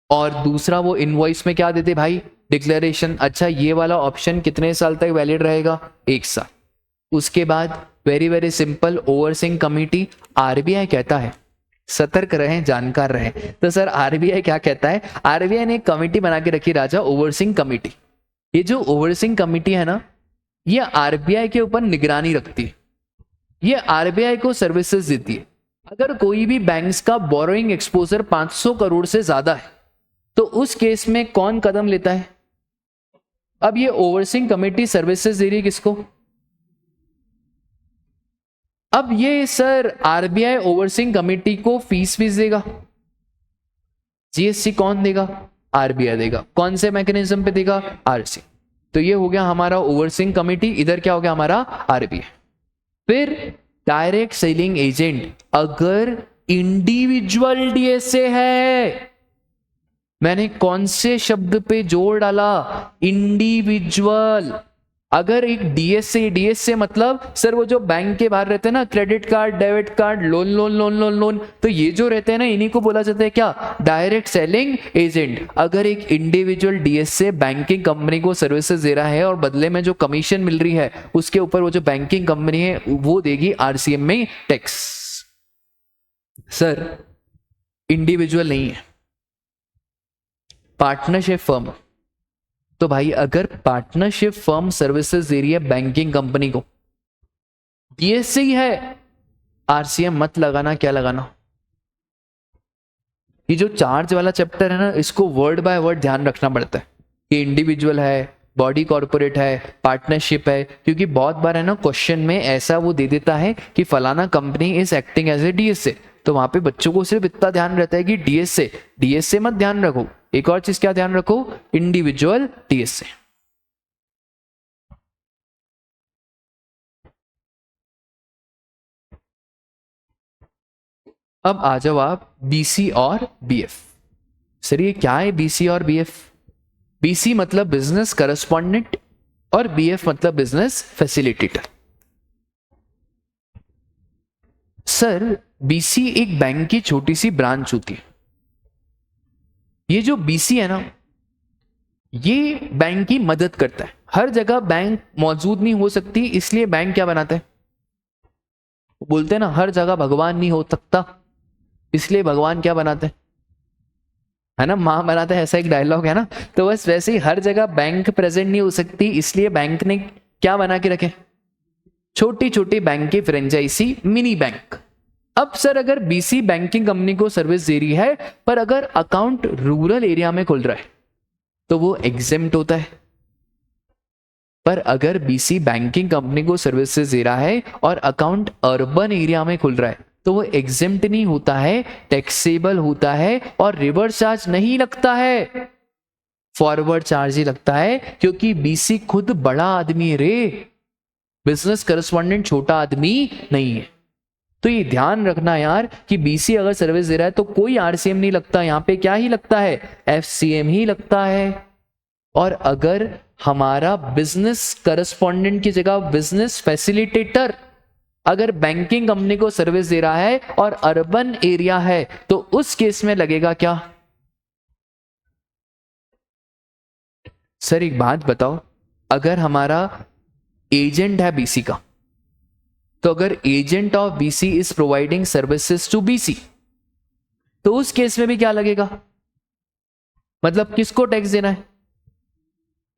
और दूसरा वो इनवॉइस में क्या देते भाई? डिक्लेरेशन। अच्छा ये वाला ऑप्शन कितने साल तक वैलिड रहेगा? 1 साल। उसके बाद very very simple, overseeing committee. RBI कहता है, सतर्क रहें, जानकार रहें। तो सर आरबीआई क्या कहता है? आरबीआई ने एक कमिटी बना के रखी राजा, ओवरसीइंग कमिटी। ये जो ओवरसीइंग कमिटी है ना, ये आरबीआई के ऊपर निगरानी रखती है, ये आरबीआई को सर्विसेज देती है। अगर कोई भी बैंक्स का बोरोइंग एक्सपोजर 500 करोड़ से ज्यादा है तो उस केस में कौन कदम लेता है? अब ये ओवरसीइंग कमेटी सर्विसेज दे रही है किसको? अब ये सर आरबीआई ओवरसीइंग कमेटी को फीस देगा। जीएसटी कौन देगा? आरबीआई देगा। कौन से मैकेनिज्म पे देगा? आरसी। तो ये हो गया हमारा ओवरसीइंग कमेटी, इधर क्या हो गया हमारा? आरबीआई। फिर डायरेक्ट सेलिंग एजेंट, अगर इंडिविजुअल डीएसए है, मैंने कौन से शब्द पे जोर डाला? इंडिविजुअल। अगर एक डीएसए मतलब सर वो जो बैंक के बाहर रहते हैं ना, credit card, debit card, loan loan loan loan loan, तो ये जो रहते हैं ना, इन्हीं को बोला जाता है क्या? Direct selling agent. अगर एक इंडिविजुअल डीएसए बैंकिंग कंपनी को सर्विसेज दे रहा है और बदले में जो कमीशन मिल रही है उसके ऊपर वो जो बैंकिंग कंपनी है वो देगी आरसीएम में टैक्स। सर इंडिविजुअल नहीं है, पार्टनरशिप फर्म। तो भाई अगर पार्टनरशिप फर्म सर्विसेज दे रही है बैंकिंग कंपनी को, डीएसए ही है, आरसीएम मत लगाना। क्या लगाना? ये जो चार्ज वाला चैप्टर है ना, इसको वर्ड बाय वर्ड ध्यान रखना पड़ता है कि इंडिविजुअल है, बॉडी कॉर्पोरेट है, पार्टनरशिप है, क्योंकि बहुत बार है ना क्वेश्चन में ऐसा वो दे देता है कि फलाना company is acting as a DSA, तो वहां पे बच्चों को सिर्फ इतना ध्यान रहता है कि डीएसए डीएसए मत ध्यान रखो, एक और चीज क्या ध्यान रखो? Individual DSA. अब आ जाओ आप बीसी और बीएफ। सर ये क्या है बीसी और बीएफ? बीसी मतलब बिजनेस करस्पॉन्डेंट और बीएफ मतलब बिजनेस फैसिलिटेटर। सर बीसी एक बैंक की छोटी सी ब्रांच होती है। ये जो बीसी है ना, ये बैंक की मदद करता है। हर जगह बैंक मौजूद नहीं हो सकती, इसलिए बैंक क्या बनाते हैं? बोलते हैं ना हर जगह भगवान नहीं हो सकता, इसलिए भगवान क्या बनाते हैं? है ना, मां बनाते हैं, ऐसा एक डायलॉग है ना। तो बस वैसे ही हर जगह बैंक प्रेजेंट नहीं हो सकती, इसलिए बैंक ने क्या बना के रखे? छोटी छोटी बैंक की फ्रेंचाइजी, मिनी बैंक। अब सर अगर बीसी बैंकिंग कंपनी को सर्विस दे रही है, पर अगर अकाउंट रूरल एरिया में खुल रहा है तो वो एग्जेम्प्ट होता है। पर अगर बीसी बैंकिंग कंपनी को सर्विसेज दे रहा है और अकाउंट अर्बन एरिया में खुल रहा है तो वो एग्जेम्प्ट नहीं होता है, टैक्सेबल होता है और रिवर्स चार्ज नहीं लगता है, फॉरवर्ड चार्ज ही लगता है, क्योंकि बीसी खुद बड़ा आदमी है रे, बिजनेस करस्पॉन्डेंट छोटा आदमी नहीं है। तो ये ध्यान रखना यार कि बीसी अगर सर्विस दे रहा है तो कोई आरसीएम नहीं लगता, यहां पे क्या ही लगता है? एफसीएम ही लगता है। और अगर हमारा बिजनेस करस्पॉन्डेंट की जगह बिजनेस फैसिलिटेटर अगर बैंकिंग कंपनी को सर्विस दे रहा है और अर्बन एरिया है तो उस केस में लगेगा क्या? सर एक बात बताओ, अगर हमारा एजेंट है बीसी का, तो अगर agent of BC is providing services to BC तो उस केस में भी क्या लगेगा? मतलब किसको टैक्स देना है?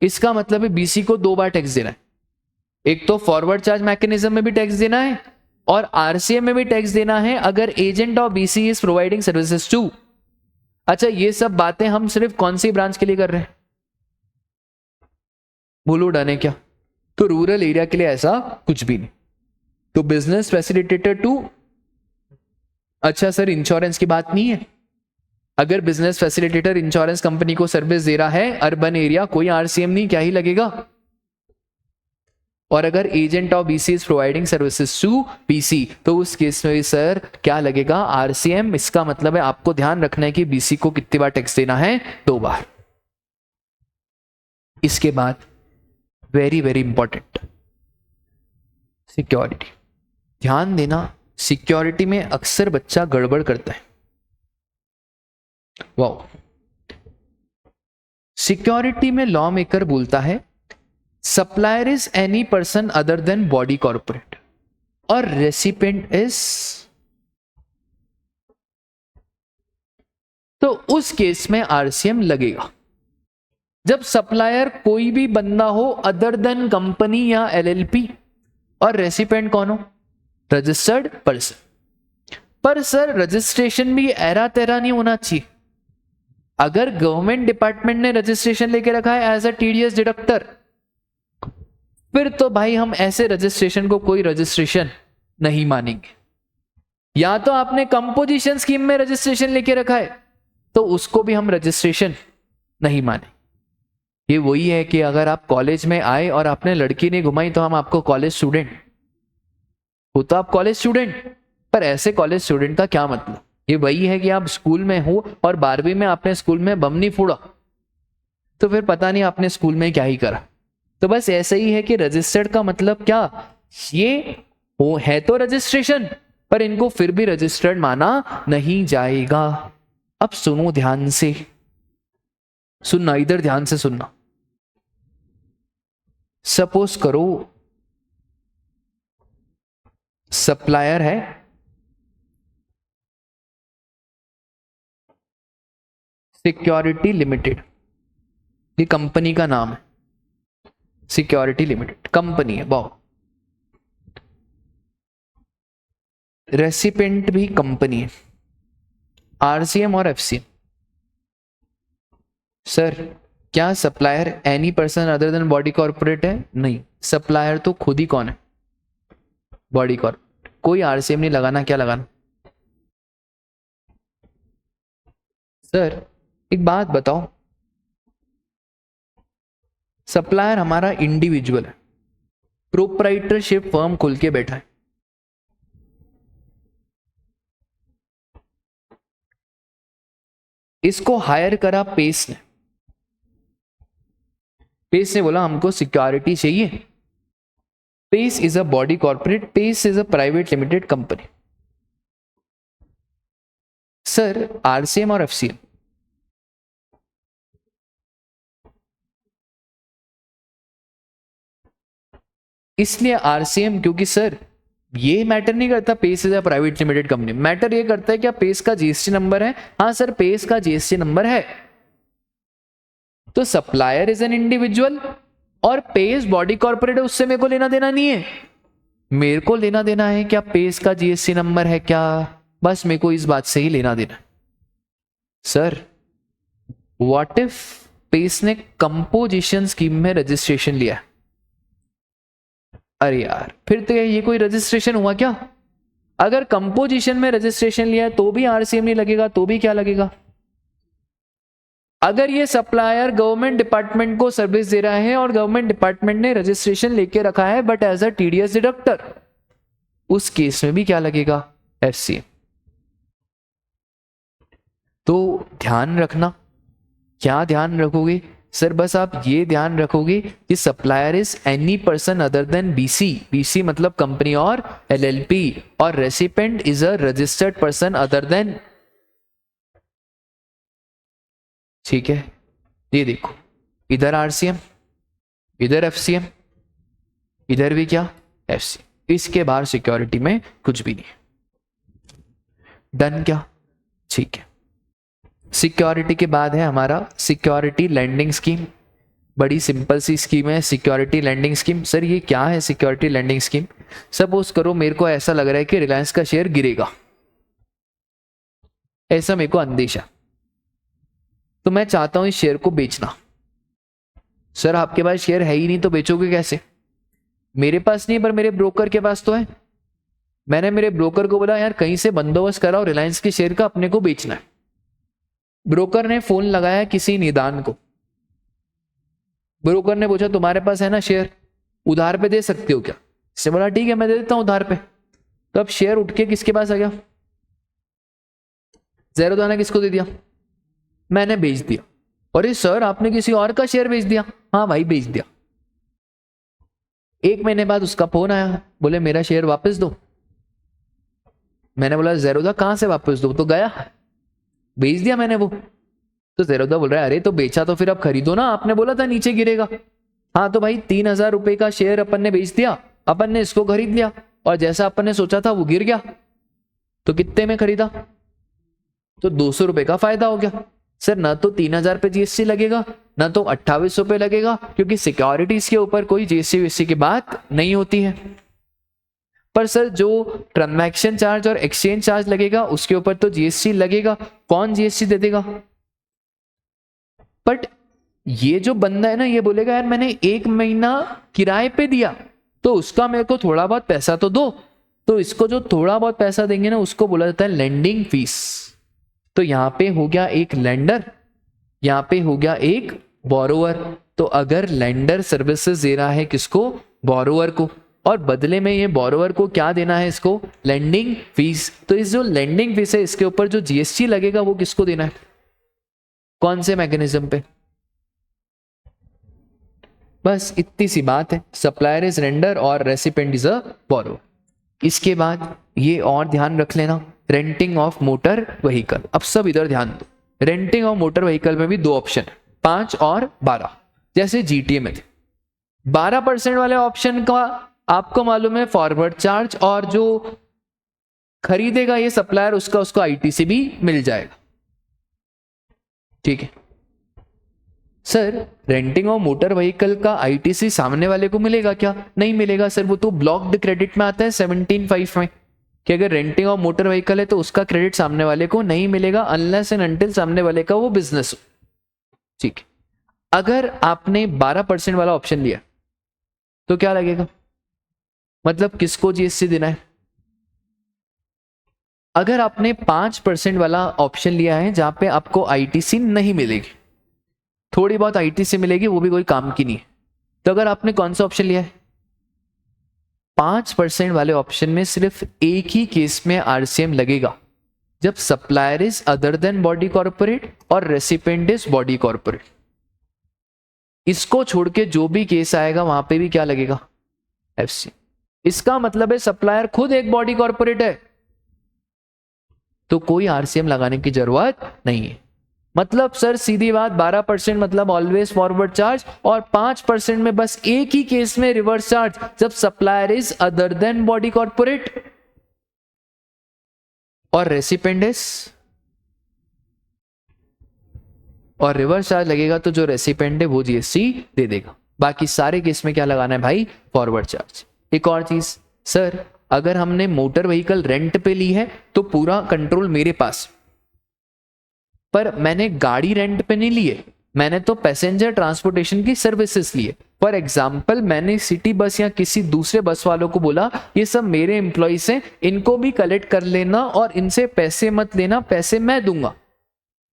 इसका मतलब है बीसी को 2 बार टैक्स देना है। एक तो फॉरवर्ड चार्ज मैकेनिज्म में भी टैक्स देना है और आरसीएम में भी टैक्स देना है अगर agent of BC is providing services to. अच्छा ये सब बातें हम सिर्फ कौन सी ब्रांच के लिए कर रहे हैं? बोलो डन है क्या? तो रूरल एरिया के लिए ऐसा कुछ भी नहीं। तो बिजनेस फैसिलिटेटर टू, अच्छा सर इंश्योरेंस की बात नहीं है? अगर बिजनेस फैसिलिटेटर इंश्योरेंस कंपनी को सर्विस दे रहा है अर्बन एरिया, कोई आरसीएम नहीं, क्या ही लगेगा? और अगर agent of BC is providing services to BC तो उस केस में भी सर क्या लगेगा, आरसीएम। इसका मतलब है आपको ध्यान रखना है कि बीसी को कितनी बार टैक्स देना है, 2 बार। इसके बाद वेरी वेरी इंपॉर्टेंट सिक्योरिटी। ध्यान देना, सिक्योरिटी में अक्सर बच्चा गड़बड़ करता है। वाओ, सिक्योरिटी में लॉ मेकर बोलता है supplier is any person other than body corporate और रेसिपिएंट इज, तो उस केस में आरसीएम लगेगा। जब सप्लायर कोई भी बंदा हो अदर देन कंपनी या एलएलपी और रेसिपिएंट कौन हो, रजिस्टर्ड पर्सन। पर सर रजिस्ट्रेशन भी एरा तेरा नहीं होना चाहिए। अगर गवर्नमेंट डिपार्टमेंट ने रजिस्ट्रेशन लेके रखा है एज अ टीडीएस डिडक्टर, फिर तो भाई हम ऐसे रजिस्ट्रेशन को कोई रजिस्ट्रेशन नहीं मानेंगे। या तो आपने कंपोजिशन स्कीम में रजिस्ट्रेशन लेके रखा है तो उसको भी हम रजिस्ट्रेशन नहीं माने। ये वही है कि अगर आप कॉलेज में आए और आपने लड़की नहीं घुमाई तो हम आपको कॉलेज स्टूडेंट, हो तो आप कॉलेज स्टूडेंट, पर ऐसे कॉलेज स्टूडेंट का क्या मतलब। ये वही है कि आप स्कूल में हो और 12वीं में आपने स्कूल में बम नहीं फोड़ा तो फिर पता नहीं आपने स्कूल में क्या ही करा। तो बस ऐसा ही है कि रजिस्टर्ड का मतलब क्या, ये वो है तो रजिस्ट्रेशन पर इनको फिर भी रजिस्टर्ड माना नहीं जाएगा। अब सुनो ध्यान से, सुनना, इधर ध्यान से सुनना। सपोज करो सप्लायर है, सिक्योरिटी लिमिटेड, ये कंपनी का नाम है, सिक्योरिटी लिमिटेड कंपनी है। वाह, रेसिपिएंट भी कंपनी है, आरसीएम और एफसीएम। सर क्या supplier any person other than body corporate है? नहीं, सप्लायर तो खुद ही कौन है, बॉडी कॉर्पोरेट। कोई आरसीएम नहीं लगाना, क्या लगाना? सर एक बात बताओ, सप्लायर हमारा इंडिविजुअल है, प्रोप्राइटरशिप फर्म खुल के बैठा है, इसको हायर करा पेस ने। पेस ने बोला हमको सिक्योरिटी चाहिए। Pace is a body corporate, pace is a private limited company. Sir RCM और एफसीएम, इसलिए आरसीएम क्योंकि सर ये मैटर नहीं करता pace is a private limited company, matter ये करता है क्या पेस का जीएसटी नंबर है। हाँ सर पेस का जीएसटी नंबर है, तो सप्लायर इज एन इंडिविजुअल और पेस बॉडी कॉर्पोरेट है, उससे मेरे को लेना देना नहीं है। मेरे को लेना देना है क्या पेस का जीएसटी नंबर है क्या, बस मेरे को इस बात से ही लेना देना। सर व्हाट इफ पेस ने कंपोजिशन स्कीम में रजिस्ट्रेशन लिया? अरे यार फिर तो ये कोई रजिस्ट्रेशन हुआ क्या? अगर कंपोजिशन में रजिस्ट्रेशन लिया है तो भी आरसीएम नहीं लगेगा, तो भी क्या लगेगा? अगर ये सप्लायर गवर्नमेंट डिपार्टमेंट को सर्विस दे रहा है और गवर्नमेंट डिपार्टमेंट ने रजिस्ट्रेशन लेके रखा है but as a TDS deductor, उस केस में भी क्या लगेगा? एफसीएम। तो ध्यान रखना, क्या ध्यान रखोगे? सर बस आप ये ध्यान रखोगे कि supplier is any person other than BC, BC मतलब कंपनी और एलएलपी, और recipient is a registered person other than. ठीक है, ये देखो इधर आरसीएम, इधर एफसीएम, इधर भी क्या? एफसीएम। इसके बाहर सिक्योरिटी में कुछ भी नहीं। डन क्या? ठीक है। सिक्योरिटी के बाद है हमारा सिक्योरिटी लैंडिंग स्कीम। बड़ी सिंपल सी स्कीम है सिक्योरिटी लैंडिंग स्कीम। सर ये क्या है सिक्योरिटी लैंडिंग स्कीम? सपोज करो मेरे को ऐसा लग रहा है कि रिलायंस का शेयर गिरेगा, ऐसा मेरे को अंदेशा, तो मैं चाहता हूं इस शेयर को बेचना। सर आपके पास शेयर है ही नहीं तो बेचोगे कैसे? मेरे पास नहीं पर मेरे ब्रोकर के पास तो है। मैंने मेरे ब्रोकर को बोला यार कहीं से बंदोबस्त कराओ रिलायंस के शेयर का, अपने को बेचना है। ब्रोकर ने फोन लगाया किसी निदान को, ब्रोकर ने पूछा तुम्हारे पास है ना शेयर? उधार पे दे सकते हो क्या? इसने बोला ठीक है मैं दे देता हूं उधार पे। तो अब शेयर उठ के किसके पास आ गया? ज़ेरोधा ने किसको दे दिया? मैंने बेच दिया। अरे सर आपने किसी और का शेयर बेच दिया? हाँ भाई बेच दिया। 1 महीने बाद उसका फोन आया, बोले मेरा शेयर वापस दो। मैंने बोला ज़ेरोधा कहां से वापस दो? तो गया, बेच दिया मैंने वो। तो ज़ेरोधा बोल रहा है अरे तो बेचा तो फिर अब खरीदो ना, आपने बोला था नीचे गिरेगा। हाँ तो भाई 3,000 रुपए का शेयर अपन ने बेच दिया, अपन ने इसको खरीद लिया और जैसा अपन ने सोचा था वो गिर गया। तो कितने में खरीदा? तो 200 रुपए का फायदा हो गया। सर ना तो 3,000 पे जीएसटी लगेगा ना तो 2800 पे लगेगा, क्योंकि सिक्योरिटीज के ऊपर कोई जीएसटी वीएसटी की बात नहीं होती है। पर सर जो ट्रांजैक्शन चार्ज और एक्सचेंज चार्ज लगेगा उसके ऊपर तो जीएसटी लगेगा, कौन जीएसटी दे देगा? बट ये जो बंदा है ना ये बोलेगा यार मैंने 1 महीना किराए पे दिया तो उसका मेरे को थोड़ा बहुत पैसा तो दो। तो इसको जो थोड़ा बहुत पैसा देंगे ना उसको बोला जाता है लेंडिंग फीस। तो यहां पे हो गया एक लेंडर, यहां पे हो गया एक बोरोवर। तो अगर लेंडर सर्विसेज दे रहा है किसको? बोरोवर को, और बदले में ये बोरोवर को क्या देना है इसको? Lending fees. तो इस जो लेंडिंग फीस है इसके ऊपर जो जीएसटी लगेगा वो किसको देना है? कौन से मैकेनिज्म पे? बस इतनी सी बात है, सप्लायर इज रेंडर और रेसिपेंट इज अ बोरोवर। इसके बाद ये और ध्यान रख लेना, रेंटिंग ऑफ मोटर व्हीकल। अब सब इधर ध्यान दो, रेंटिंग ऑफ मोटर व्हीकल में भी 2 ऑप्शन है, 5 और 12, जैसे जीटीए में थे। 12% वाले ऑप्शन का आपको मालूम है फॉरवर्ड चार्ज, और जो खरीदेगा ये सप्लायर उसका उसको आईटीसी भी मिल जाएगा। ठीक है sir, renting of motor vehicle का आईटीसी सामने वाले को मिलेगा क्या? नहीं मिलेगा सर, वो तो ब्लॉक्ड क्रेडिट में आता है 17(5) में, कि अगर रेंटिंग ऑफ मोटर व्हीकल है तो उसका क्रेडिट सामने वाले को नहीं मिलेगा अनलेस एंड अनटिल सामने वाले का वो बिजनेस हो। ठीक है, अगर आपने 12% वाला ऑप्शन लिया तो क्या लगेगा? मतलब किसको जीएसटी देना है? अगर आपने 5% वाला ऑप्शन लिया है जहां पे आपको आईटीसी नहीं मिलेगी, थोड़ी बहुत आईटीसी मिलेगी वो भी कोई काम की नहीं है, तो अगर आपने कौन सा ऑप्शन लिया है? 5% वाले ऑप्शन में सिर्फ एक ही केस में आरसीएम लगेगा, जब supplier is other than body corporate और रेसिपेंट इज बॉडी कॉर्पोरेट। इसको छोड़ के जो भी केस आएगा वहां पे भी क्या लगेगा? एफसी। इसका मतलब है सप्लायर खुद एक बॉडी कॉर्पोरेट है तो कोई आरसीएम लगाने की जरूरत नहीं है। मतलब सर सीधी बात, 12% मतलब ऑलवेज फॉरवर्ड चार्ज, और 5% में बस एक ही केस में रिवर्स चार्ज, जब supplier is other than body corporate और रेसिपेंडेस, और रिवर्स चार्ज लगेगा तो जो रेसिपेंड है वो जीएसटी दे देगा। बाकी सारे केस में क्या लगाना है भाई? Forward charge. एक और चीज सर, अगर हमने मोटर व्हीकल रेंट पे ली है तो पूरा कंट्रोल मेरे पास, पर मैंने गाड़ी रेंट पे नहीं ली है, मैंने तो पैसेंजर ट्रांसपोर्टेशन की सर्विसेज ली है। फॉर एग्जाम्पल मैंने सिटी बस या किसी दूसरे बस वालों को बोला ये सब मेरे एम्प्लॉइज हैं, इनको भी कलेक्ट कर लेना और इनसे पैसे मत लेना, पैसे मैं दूंगा।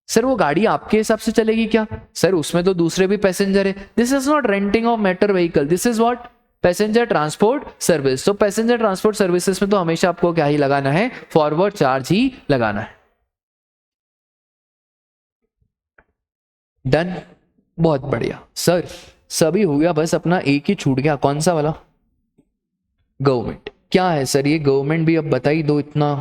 सर वो गाड़ी आपके हिसाब से चलेगी क्या? सर उसमें तो दूसरे भी पैसेंजर है। This is not renting of motor vehicle, this is what? Passenger transport service. तो पैसेंजर ट्रांसपोर्ट सर्विसेज में तो हमेशा आपको क्या ही लगाना है? फॉरवर्ड चार्ज ही लगाना है। डन, बहुत बढ़िया सर, सभी हो गया, बस अपना एक ही छूट गया। कौन सा वाला? गवर्नमेंट। क्या है सर ये गवर्नमेंट भी अब बता ही दो इतना।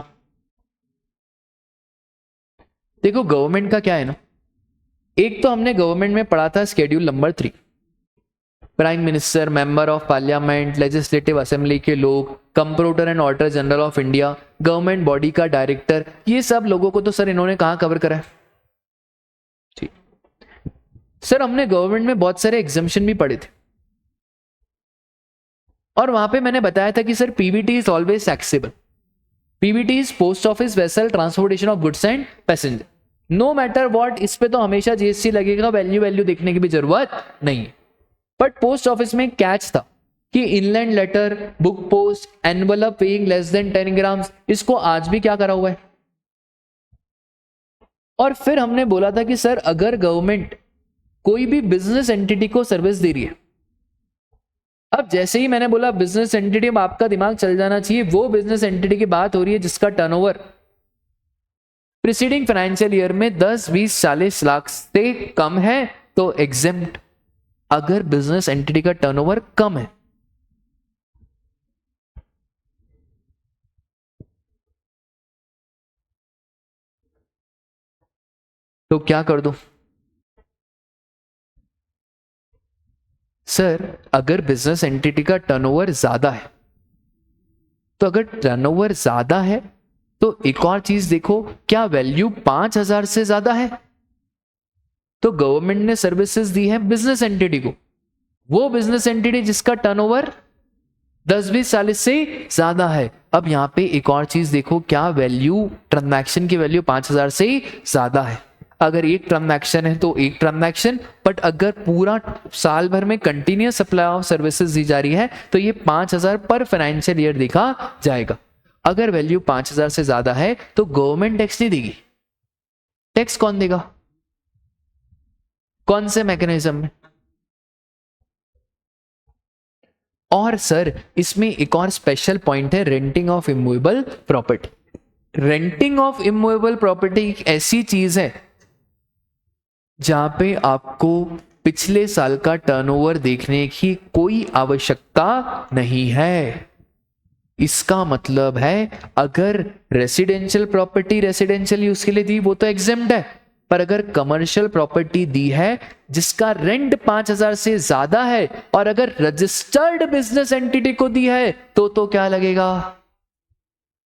देखो गवर्नमेंट का क्या है ना, एक तो हमने गवर्नमेंट में पढ़ा था schedule number 3, prime minister, member of parliament, legislative assembly के लोग, comptroller and auditor general of India, government body का डायरेक्टर, ये सब लोगों को तो सर इन्होंने कहां कवर करा है? ठीक सर, हमने गवर्नमेंट में बहुत सारे एग्जाम्शन भी पढ़े थे और वहां पे मैंने बताया था कि sir PVT is always taxable. PVT is post office vessel transportation of goods and passenger, no matter what, इस पे तो हमेशा जीएसटी लगेगा, वैल्यू देखने की भी जरूरत नहीं है। बट पोस्ट ऑफिस में कैच था कि inland letter, book post, envelope weighing less than 10 grams, इसको आज भी क्या करा हुआ है। और फिर हमने बोला था कि सर अगर गवर्नमेंट कोई भी बिजनेस एंटिटी को सर्विस दे रही है, अब जैसे ही मैंने बोला बिजनेस एंटिटी, अब आपका दिमाग चल जाना चाहिए वो बिजनेस एंटिटी की बात हो रही है जिसका टर्नओवर प्रीसीडिंग फाइनेंशियल ईयर में 10, 20, 40 लाख से कम है तो एग्जेम्प्ट। अगर बिजनेस एंटिटी का टर्नओवर कम है तो क्या कर दो? सर अगर बिजनेस एंटिटी का टर्नओवर ज्यादा है, तो अगर टर्नओवर ज्यादा है तो एक और चीज देखो, क्या वैल्यू 5,000 से ज्यादा है? तो गवर्नमेंट ने सर्विसेज दी है बिजनेस एंटिटी को, वो बिजनेस एंटिटी जिसका टर्नओवर 10, 20, 40 से ज्यादा है। अब यहां पे एक और चीज देखो, क्या वैल्यू, ट्रांजैक्शन की वैल्यू 5,000 से ज्यादा है। अगर एक ट्रांजैक्शन है तो एक ट्रांजैक्शन, बट अगर पूरा साल भर में कंटिन्यूस सप्लाई ऑफ सर्विसेज दी जा रही है तो ये 5,000 पर फाइनेंशियल ईयर देखा जाएगा। अगर वैल्यू 5,000 से ज्यादा है तो गवर्नमेंट टैक्स नहीं देगी। टैक्स कौन देगा? कौन से मैकेनिज्म में? और सर इसमें एक और स्पेशल पॉइंट है, renting of immovable property. Renting of immovable property एक ऐसी चीज है जहां पे आपको पिछले साल का टर्नओवर देखने की कोई आवश्यकता नहीं है। इसका मतलब है अगर रेसिडेंशियल प्रॉपर्टी रेसिडेंशियल यूज के लिए दी वो तो एग्जेम्प्ट है, पर अगर कमर्शियल प्रॉपर्टी दी है जिसका रेंट 5,000 से ज्यादा है और अगर रजिस्टर्ड बिजनेस एंटिटी को दी है तो क्या लगेगा?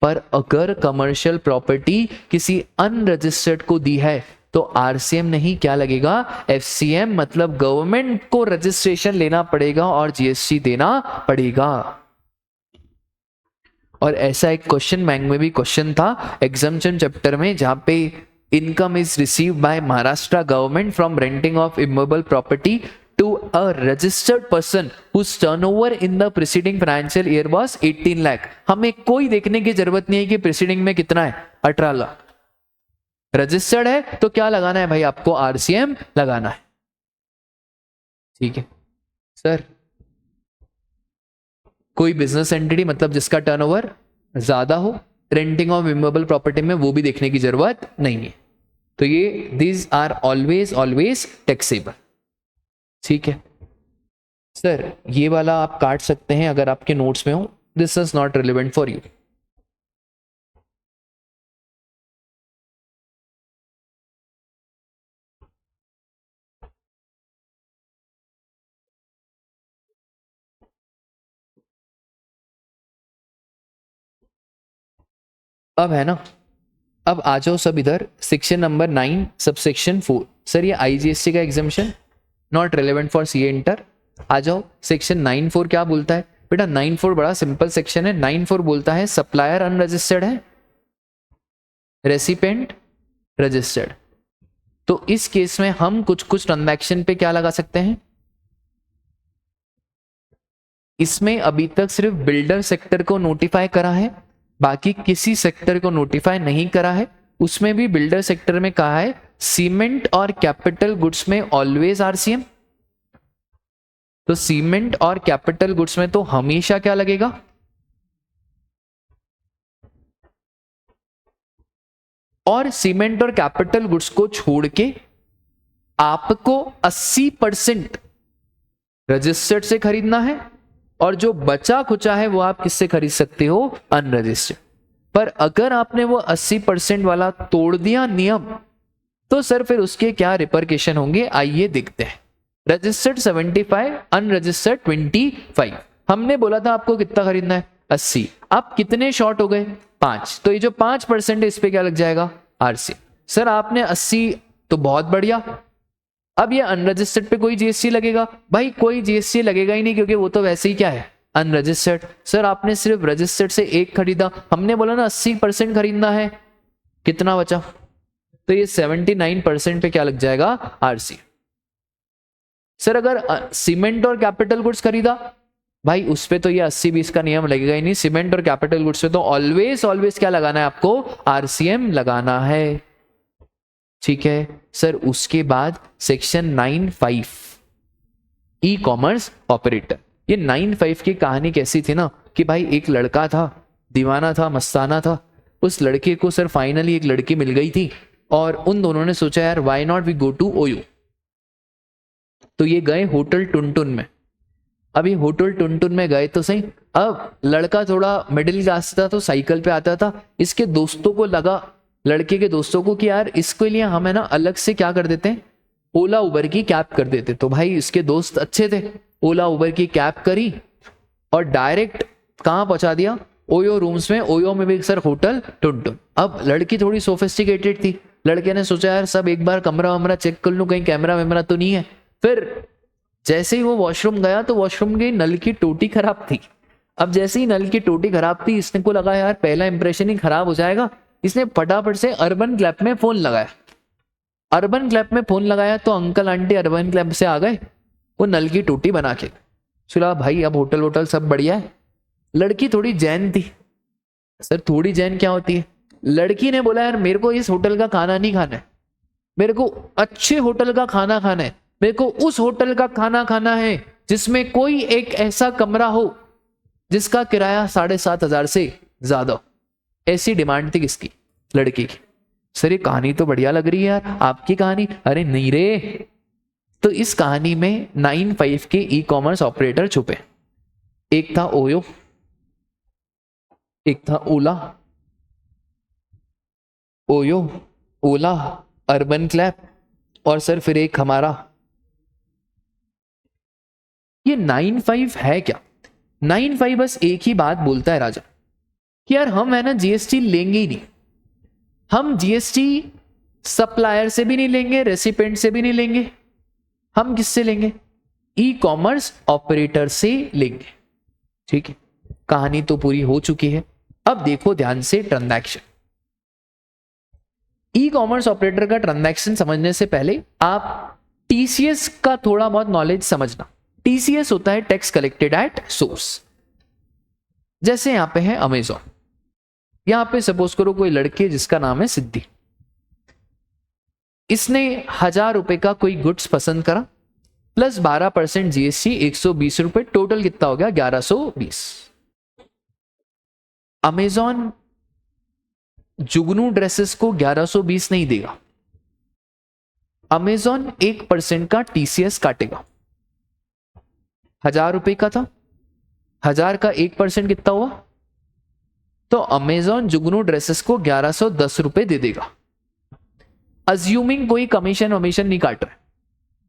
पर अगर कमर्शियल प्रॉपर्टी किसी अनरजिस्टर्ड को दी है तो आरसीएम नहीं, क्या लगेगा? एफसीएम, मतलब गवर्नमेंट को रजिस्ट्रेशन लेना पड़ेगा और जीएसटी देना पड़ेगा। और ऐसा एक क्वेश्चन बैंक में भी क्वेश्चन था एग्जम्पशन चैप्टर में, जहां पे income is receive by Maharashtra government from renting of immovable property to a registered person whose turnover in the preceding financial year was 18 lakh. हमें कोई देखने की जरूरत नहीं है कि प्रीसीडिंग में कितना है, 18 लाख। रजिस्टर्ड है तो क्या लगाना है भाई? आपको आरसीएम लगाना है। ठीक है सर, कोई बिजनेस एंटिटी मतलब जिसका टर्नओवर ज्यादा हो रेंटिंग ऑफ इमूवेबल प्रॉपर्टी में, वो भी देखने की जरूरत नहीं है। तो ये these are always always taxable. ठीक है सर, ये वाला आप काट सकते हैं अगर आपके नोट्स में हो, this is not relevant for you. अब है ना, अब आ जाओ सब इधर, सेक्शन नंबर 9 सबसेक्शन 4। सर ये आईजीएसटी का exemption, not relevant for CA inter. आ जाओ सेक्शन 9(4) क्या बोलता है बेटा? 9(4) बड़ा सिंपल सेक्शन है। 9(4) बोलता है सप्लायर अनरजिस्टर्ड है, रेसिपेंट रजिस्टर्ड। तो इस केस में हम कुछ कुछ ट्रांजैक्शन पे क्या लगा सकते हैं? इसमें अभी तक सिर्फ बिल्डर सेक्टर को नोटिफाई करा है, बाकी किसी सेक्टर को नोटिफाई नहीं करा है। उसमें भी बिल्डर सेक्टर में कहा है सीमेंट और कैपिटल गुड्स में ऑलवेज आरसीएम। तो सीमेंट और कैपिटल गुड्स में तो हमेशा क्या लगेगा? और सीमेंट और कैपिटल गुड्स को छोड़ के आपको 80% रजिस्टर्ड से खरीदना है और जो बचा खुचा है वो आप किससे खरीद सकते हो? अनरजिस्टर्ड। पर अगर आपने वो 80% वाला तोड़ दिया नियम, तो सर फिर उसके क्या रिपरकेशन होंगे, आइए देखते हैं। Registered 75, unregistered 25। हमने बोला था आपको कितना खरीदना है? 80। आप कितने शॉर्ट हो गए? 5। तो ये जो 5% है इस पे क्या लग जाएगा? आरसी। सर आपने 80, तो बहुत बढ़िया। अब ये अनरजिस्टर्ड पे कोई जीएसटी लगेगा? भाई कोई जीएसटी लगेगा ही नहीं, क्योंकि वो तो वैसे ही क्या है? अनरजिस्टर्ड। सर आपने सिर्फ रजिस्टर्ड से एक खरीदा, हमने बोला ना 80% खरीदना है, कितना बचा? तो ये 79% पे क्या लग जाएगा? आरसी। सर अगर सीमेंट और कैपिटल गुड्स खरीदा, भाई उस पे तो ये 80-20 का नियम लगेगा ही नहीं। सीमेंट और कैपिटल गुड्स पे तो ऑलवेज ऑलवेज क्या लगाना है आपको? आरसीएम लगाना है। ठीक है सर, उसके बाद सेक्शन 9(5) ई कॉमर्स ऑपरेटर। ये 9-5 की कहानी कैसी थी ना कि भाई एक लड़का था, दीवाना था, मस्ताना था। उस लड़के को सर फाइनली एक लड़की मिल गई थी और उन दोनों ने सोचा यार why not we go to OYO. तो ये गए होटल टुनटुन में। अभी होटल टुनटुन में गए तो सही, अब लड़का थोड़ा मिडिल क्लास था तो साइकिल पे आता था। इसके दोस्तों को लगा, लड़के के दोस्तों को, कि यार इसके लिए हम है ना अलग से क्या कर देते हैं, ओला उबर की कैब कर देते। तो भाई इसके दोस्त अच्छे थे, ओला उबर की कैब करी और डायरेक्ट कहाँ पहुंचा दिया, ओयो रूम्स में। ओयो में भी सर होटल टुनटुन। अब लड़की थोड़ी सोफिस्टिकेटेड थी, लड़के ने सोचा यार सब एक बार कमरा वमरा चेक कर लूं, कहीं कैमरा वैमरा तो नहीं है। फिर जैसे ही वो वॉशरूम गया तो वॉशरूम की नल की टोटी खराब थी। अब जैसे ही नल की टोटी खराब थी, इसने को लगा यार पहला इंप्रेशन ही खराब हो जाएगा। इसने फटाफट से अर्बन क्लैब में फोन लगाया। अर्बन क्लैब में फोन लगाया तो अंकल आंटी अर्बन क्लैब से आ गए वो नल की टोटी बना के। सुना भाई अब होटल वोटल सब बढ़िया है। लड़की थोड़ी जैन थी। सर थोड़ी जैन क्या होती है? लड़की ने बोला यार मेरे को इस होटल का खाना नहीं खाना है, मेरे को अच्छे होटल का खाना खाना है, मेरे को उस होटल का खाना खाना है जिसमें कोई एक ऐसा कमरा हो जिसका किराया 7,500 से ज्यादा। ऐसी डिमांड थी किसकी? लड़की की। सर ये कहानी तो बढ़िया लग रही है यार, आपकी कहानी। अरे नहीं रे, तो इस कहानी में 9-5 के ई कॉमर्स ऑपरेटर छुपे। एक था ओयो, एक था ओला। ओयो, ओला, अर्बन क्लैब और सर फिर एक हमारा। ये 9-5 है क्या? 9-5 बस एक ही बात बोलता है राजा कि यार हम है ना जीएसटी लेंगे ही नहीं। हम जीएसटी सप्लायर से भी नहीं लेंगे, रेसिपेंट से भी नहीं लेंगे। हम किससे लेंगे? ई कॉमर्स ऑपरेटर से लेंगे। ठीक है, कहानी तो पूरी हो चुकी है। अब देखो ध्यान से ट्रांजैक्शन। ई कॉमर्स ऑपरेटर का ट्रांजैक्शन समझने से पहले आप टीसीएस का थोड़ा बहुत नॉलेज समझना। टीसीएस होता है टैक्स कलेक्टेड एट सोर्स। जैसे यहां पे है अमेजॉन, यहां पे सपोज करो कोई लड़की जिसका नाम है सिद्धि, इसने 1,000 रुपए का कोई गुड्स पसंद करा प्लस 12% जीएसटी 120 रुपए, टोटल कितना हो गया? 1120। अमेजॉन जुगनू ड्रेसेस को 1120 नहीं देगा, अमेजॉन 1% का टीसीएस काटेगा। 1,000 रुपए का था, 1,000 का 1% कितना हुआ? तो अमेजॉन जुगनू ड्रेसेस को 1110 रुपए दे देगा। अज्यूमिंग कोई कमीशन वमीशन नहीं काट रहा।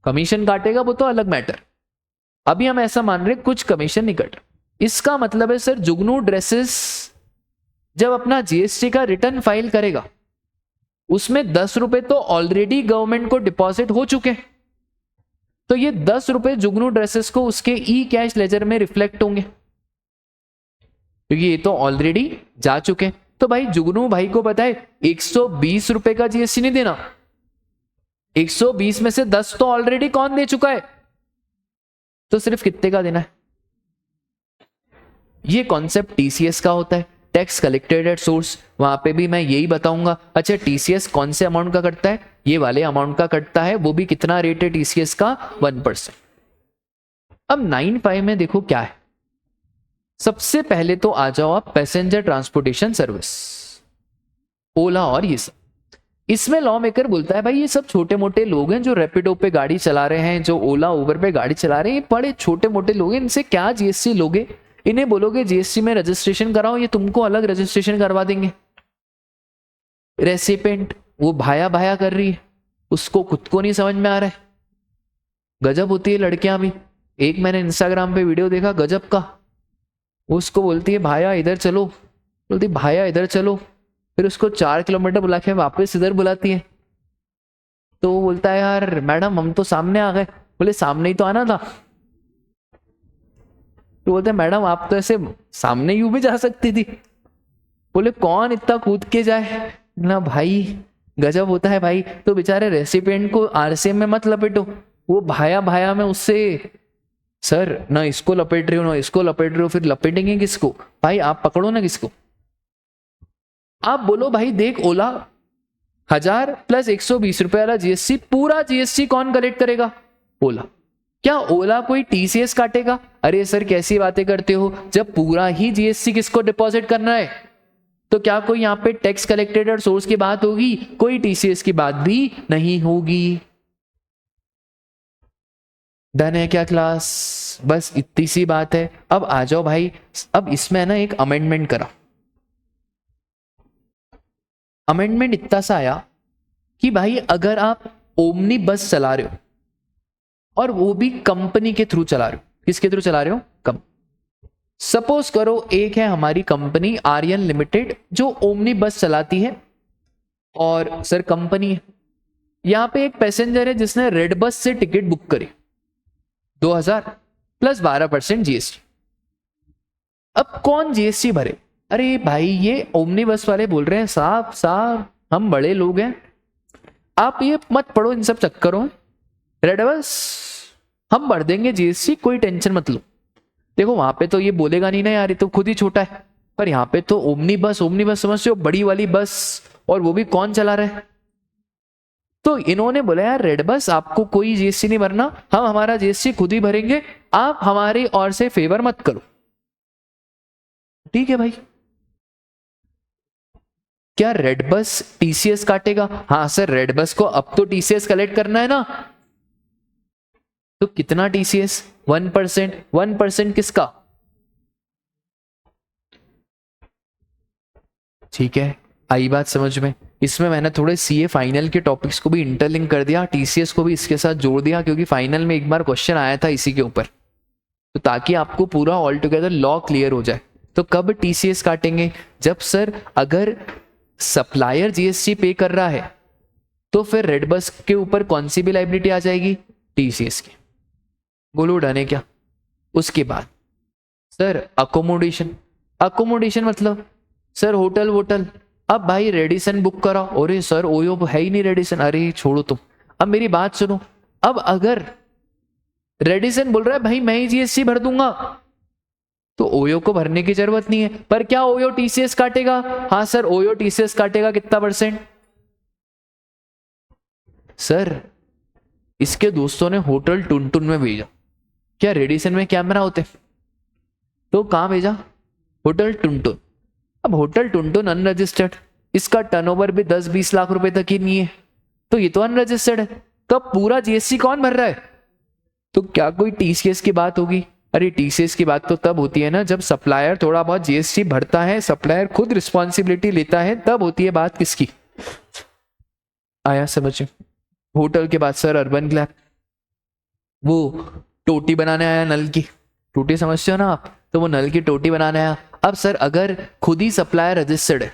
कमीशन काटेगा वो तो अलग मैटर, अभी हम ऐसा मान रहे कुछ कमीशन नहीं कट रहा। इसका मतलब है सर जुगनू ड्रेसेस जब अपना जीएसटी का रिटर्न फाइल करेगा उसमें 10 रुपए तो ऑलरेडी गवर्नमेंट को डिपॉजिट हो चुके हैं। तो ये 10 रुपए जुगनू ड्रेसेस को उसके ई कैश लेजर में रिफ्लेक्ट होंगे क्योंकि ये तो ऑलरेडी जा चुके हैं। तो भाई जुगनू भाई को पता है 120 रुपए का जीएसटी नहीं देना। 120 में से 10 तो ऑलरेडी कौन दे चुका है, तो सिर्फ कितने का देना है? ये कॉन्सेप्ट टीसीएस का होता है, टैक्स कलेक्टेड एट सोर्स। वहां पे भी मैं यही बताऊंगा। अच्छा टीसीएस कौन से अमाउंट का कटता है? ये वाले अमाउंट का कटता है, वो भी कितना रेट है टीसीएस का? 1%। अब 9-5 में देखो क्या है। सबसे पहले तो आ जाओ आप पैसेंजर ट्रांसपोर्टेशन सर्विस, ओला और ये सब। इसमें लॉ मेकर बोलता है भाई ये सब छोटे मोटे लोग हैं जो रैपिडो पे गाड़ी चला रहे हैं, जो ओला उबर पे गाड़ी चला रहे हैं, ये बड़े छोटे मोटे लोग हैं, इनसे क्या जीएसटी लोगे? इन्हें बोलोगे जीएसटी में रजिस्ट्रेशन कराओ, ये तुमको अलग रजिस्ट्रेशन करवा देंगे। रेसिपेंट वो भाया भाया कर रही है, उसको खुद को नहीं समझ में आ रहा है। गजब होती है लड़कियां भी। एक मैंने इंस्टाग्राम पे वीडियो देखा गजब का, उसको बोलती है भाया इधर चलो, बोलती भाया इधर चलो, फिर उसको 4 किलोमीटर बुला के वापस इधर बुलाती है। तो वो बोलता है यार मैडम हम तो सामने आ गए। बोले सामने ही तो आना था। तो बोलते मैडम आप तो ऐसे सामने यूं भी जा सकती थी। बोले कौन इतना कूद के जाए ना भाई, गजब होता है भाई। तो बेचारे रेसिपिएंट को आरसीएम में मत लपेटो, वो भाया भाया में उससे सर ना इसको लपेट रही हो ना इसको लपेट रही हो, फिर लपेटेंगे किसको? भाई आप पकड़ो ना किसको। आप बोलो भाई देख ओला 1,000 प्लस 120 रुपए वाला जीएसटी, पूरा जीएसटी कौन कलेक्ट करेगा? ओला। क्या ओला कोई टीसीएस काटेगा? अरे सर कैसी बातें करते हो, जब पूरा ही जीएसटी किसको डिपॉजिट करना है, तो क्या कोई यहाँ पे टैक्स कलेक्टेड और सोर्स की बात होगी? कोई टीसीएस की बात भी नहीं होगी। डन है क्या क्लास? बस इतनी सी बात है। अब आ जाओ भाई, अब इसमें है ना एक अमेंडमेंट करा। अमेंडमेंट इतना सा आया कि भाई अगर आप ओमनी बस चला रहे हो और वो भी कंपनी के थ्रू चला रहे हो, किसके थ्रू चला रहे हो? सपोज करो एक है हमारी कंपनी आर्यन लिमिटेड जो ओमनी बस चलाती है, और सर कंपनी है, यहां पे एक पैसेंजर है जिसने रेड बस से टिकट बुक करी 2000 प्लस 12% जीएसटी। अब कौन जीएसटी भरे? अरे भाई ये ओमनी बस वाले बोल रहे हैं साहब साहब हम बड़े लोग हैं, आप ये मत पढ़ो इन सब चक्करों में, रेड बस हम भर देंगे जीएसटी, कोई टेंशन मत लो। देखो वहां पे तो ये बोलेगा नहीं ना यार, ये तो खुद ही छोटा है, पर यहाँ पे तो ओमनी बस समझते हो, बड़ी वाली बस, और वो भी कौन चला रहा है? तो इन्होंने बोला यार रेड बस आपको कोई जीएसटी नहीं भरना, हम हमारा जीएसटी खुद ही भरेंगे, आप हमारी ओर से फेवर मत करो। ठीक है भाई। क्या रेड बस टीसीएस काटेगा? हाँ सर रेड बस को अब तो टीसीएस कलेक्ट करना है ना, तो कितना टीसीएस? 1%। 1% किसका? ठीक है, आई बात समझ में। इसमें मैंने थोड़े सीए फाइनल के टॉपिक्स को भी इंटरलिंक कर दिया, टीसीएस को भी इसके साथ जोड़ दिया, क्योंकि फाइनल में एक बार क्वेश्चन आया था इसी के ऊपर, तो ताकि आपको पूरा ऑल टुगेदर लॉ क्लियर हो जाए। तो कब टीसीएस काटेंगे? जब सर अगर सप्लायर जीएसटी पे कर रहा है तो फिर रेड बस के ऊपर कौन सी भी लाइबिलिटी आ जाएगी? टीसीएस की। बोलो डन है क्या? उसके बाद सर अकोमोडेशन। अकोमोडेशन मतलब सर होटल वोटल। अब भाई रेडिसन बुक करा, अरे सर ओयो है ही नहीं रेडिसन, अरे छोड़ो तुम। अब मेरी बात सुनो, अब अगर रेडिसन बोल रहा है भाई मैं ही जीएसटी भर दूंगा, तो ओयो को भरने की जरूरत नहीं है। पर क्या ओयो टीसीएस काटेगा? हाँ सर ओयो टीसीएस काटेगा। कितना %? सर इसके दोस्तों ने होटल टुनटुन में भेजा, क्या रेडिसन में कैमरा होते? तो कहां भेजा? होटल टुनटुन। अब होटल टुनटुन अनरजिस्टर्ड, इसका टर्नओवर भी 10-20 लाख रुपए तक ही नहीं है, तो ये तो अनरजिस्टर्ड है, तो अब पूरा जीएसटी कौन भर रहा है? तो क्या कोई टीसीएस की बात होगी? अरे टीसीएस की बात तो तब होती है ना जब सप्लायर थोड़ा बहुत जीएसटी भरता है, सप्लायर खुद रिस्पॉन्सिबिलिटी लेता है, तब होती है बात किसकी? आया समझ? होटल के बाद सर अर्बन ग्लैप, वो टोटी बनाने आया नल की, टोटी समझते हो ना आप, तो वो नल की टोटी बनाने आया। अब सर अगर खुद ही सप्लायर रजिस्टर्ड है,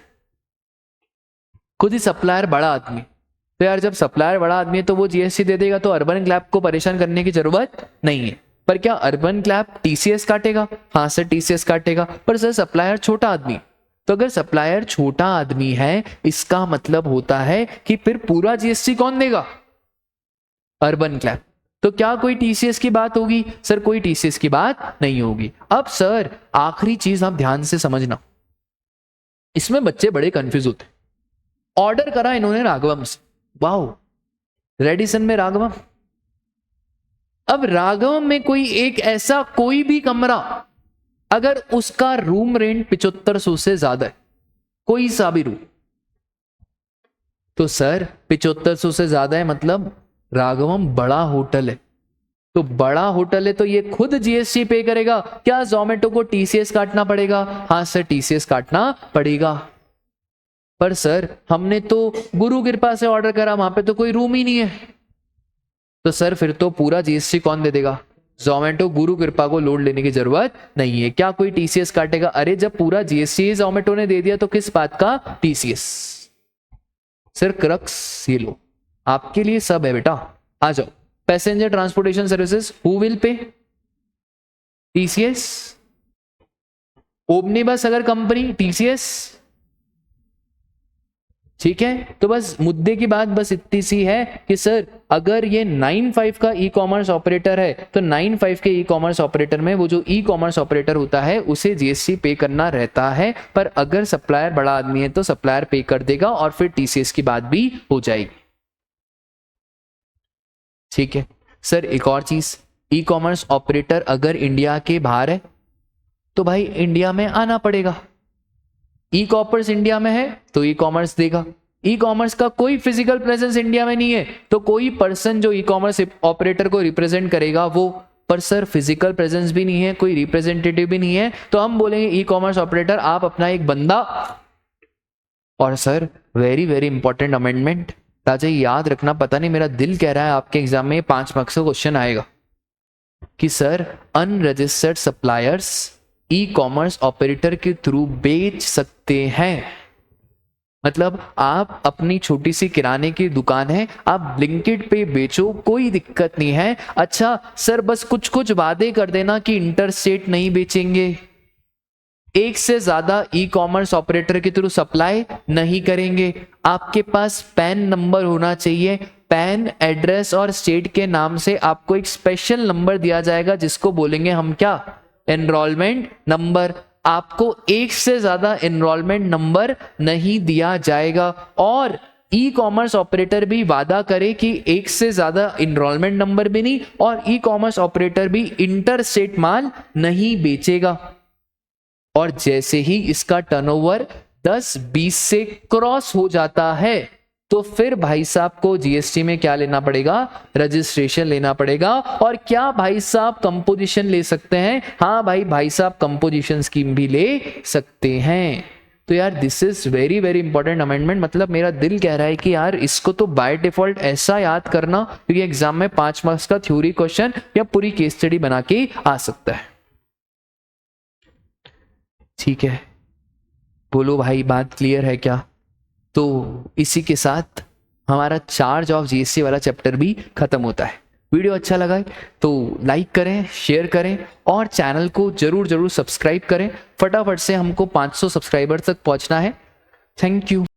खुद ही सप्लायर बड़ा आदमी, तो यार जब सप्लायर बड़ा आदमी है तो वो जीएसटी दे देगा, तो अर्बन क्लैप को परेशान करने की जरूरत नहीं है। पर क्या अर्बन क्लैप टीसीएस काटेगा? हाँ सर टीसीएस काटेगा। पर सर सप्लायर छोटा आदमी, तो अगर सप्लायर छोटा आदमी है इसका मतलब होता है कि फिर पूरा जीएसटी कौन देगा? Urban clap. तो क्या कोई टीसीएस की बात होगी? सर कोई टीसीएस की बात नहीं होगी। अब सर आखिरी चीज आप ध्यान से समझना, इसमें बच्चे बड़े कंफ्यूज होते। ऑर्डर करा इन्होंने राघवम से, वाओ रेडिसन में राघवम। अब राघवम में कोई एक ऐसा कोई भी कमरा अगर उसका रूम रेंट 7500 से ज्यादा है, कोई सा भी रूम, तो सर 7500 से ज्यादा है मतलब राघवम बड़ा होटल है, तो बड़ा होटल है तो ये खुद जीएसटी पे करेगा। क्या जोमेटो को टीसीएस काटना पड़ेगा? हाँ सर टीसीएस काटना पड़ेगा। पर सर हमने तो गुरु कृपा से ऑर्डर करा, वहां पे तो कोई रूम ही नहीं है, तो सर फिर तो पूरा जीएसटी कौन दे देगा? जोमेटो गुरु कृपा को लोड लेने की जरूरत नहीं है। क्या कोई टीसीएस काटेगा? अरे जब पूरा जीएसटी जोमेटो ने दे दिया तो किस बात का टीसीएस? सर क्रक्स ये लो, आपके लिए सब है बेटा, आ जाओ। Passenger transportation services who will pay? TCS. Omnibus अगर कंपनी टीसीएस। ठीक है, तो बस मुद्दे की बात बस इतनी सी है कि सर अगर ये 95 का ई कॉमर्स ऑपरेटर है तो 95 के ई कॉमर्स ऑपरेटर में वो जो ई कॉमर्स ऑपरेटर होता है उसे जीएसटी पे करना रहता है, पर अगर सप्लायर बड़ा आदमी है तो सप्लायर पे कर देगा और फिर टीसीएस की बात भी हो जाएगी। ठीक है सर, एक और चीज, ई कॉमर्स ऑपरेटर अगर इंडिया के बाहर है तो भाई इंडिया में आना पड़ेगा। ई कॉमर्स इंडिया में है तो ई कॉमर्स देगा। ई कॉमर्स का कोई फिजिकल प्रेजेंस इंडिया में नहीं है तो कोई पर्सन जो ई कॉमर्स ऑपरेटर को रिप्रेजेंट करेगा वो, पर सर फिजिकल प्रेजेंस भी नहीं है, कोई रिप्रेजेंटेटिव भी नहीं है, तो हम बोलेंगे ई कॉमर्स ऑपरेटर आप अपना एक बंदा। और sir very very important amendment, ताजा याद रखना, पता नहीं मेरा दिल कह रहा है आपके एग्जाम में 5 मार्क्स का क्वेश्चन आएगा कि sir unregistered suppliers e commerce operator के थ्रू बेच सकते हैं। मतलब आप अपनी छोटी सी किराने की दुकान है, आप ब्लिंकिट पे बेचो, कोई दिक्कत नहीं है। अच्छा सर बस कुछ कुछ वादे कर देना कि इंटरस्टेट नहीं बेचेंगे, एक से ज्यादा ई कॉमर्स ऑपरेटर के थ्रू सप्लाई नहीं करेंगे, आपके पास पैन नंबर होना चाहिए, पैन एड्रेस और स्टेट के नाम से आपको एक स्पेशल नंबर दिया जाएगा जिसको बोलेंगे हम क्या, एनरोलमेंट नंबर। आपको एक से ज्यादा एनरोलमेंट नंबर नहीं दिया जाएगा। और ई कॉमर्स ऑपरेटर भी वादा करे कि एक से ज्यादा एनरोलमेंट नंबर भी नहीं, और ई कॉमर्स ऑपरेटर भी इंटरस्टेट माल नहीं बेचेगा। और जैसे ही इसका टर्नओवर 10-20 से क्रॉस हो जाता है तो फिर भाई साहब को जीएसटी में क्या लेना पड़ेगा, रजिस्ट्रेशन लेना पड़ेगा। और क्या भाई साहब कंपोजिशन ले सकते हैं, हाँ भाई साहब कंपोजिशन स्कीम भी ले सकते हैं। तो यार this is very very important amendment. मतलब मेरा दिल कह रहा है कि यार इसको तो बाय डिफॉल्ट ऐसा याद करना, क्योंकि एग्जाम में 5 मार्क्स का थ्योरी क्वेश्चन या पूरी केस स्टडी बना के आ सकता है। ठीक है, बोलो भाई बात क्लियर है क्या? तो इसी के साथ हमारा चार्ज ऑफ जीएसटी वाला चैप्टर भी खत्म होता है। वीडियो अच्छा लगा है तो लाइक करें, शेयर करें और चैनल को जरूर जरूर सब्सक्राइब करें। फटाफट से हमको 500 सब्सक्राइबर तक पहुंचना है। Thank you.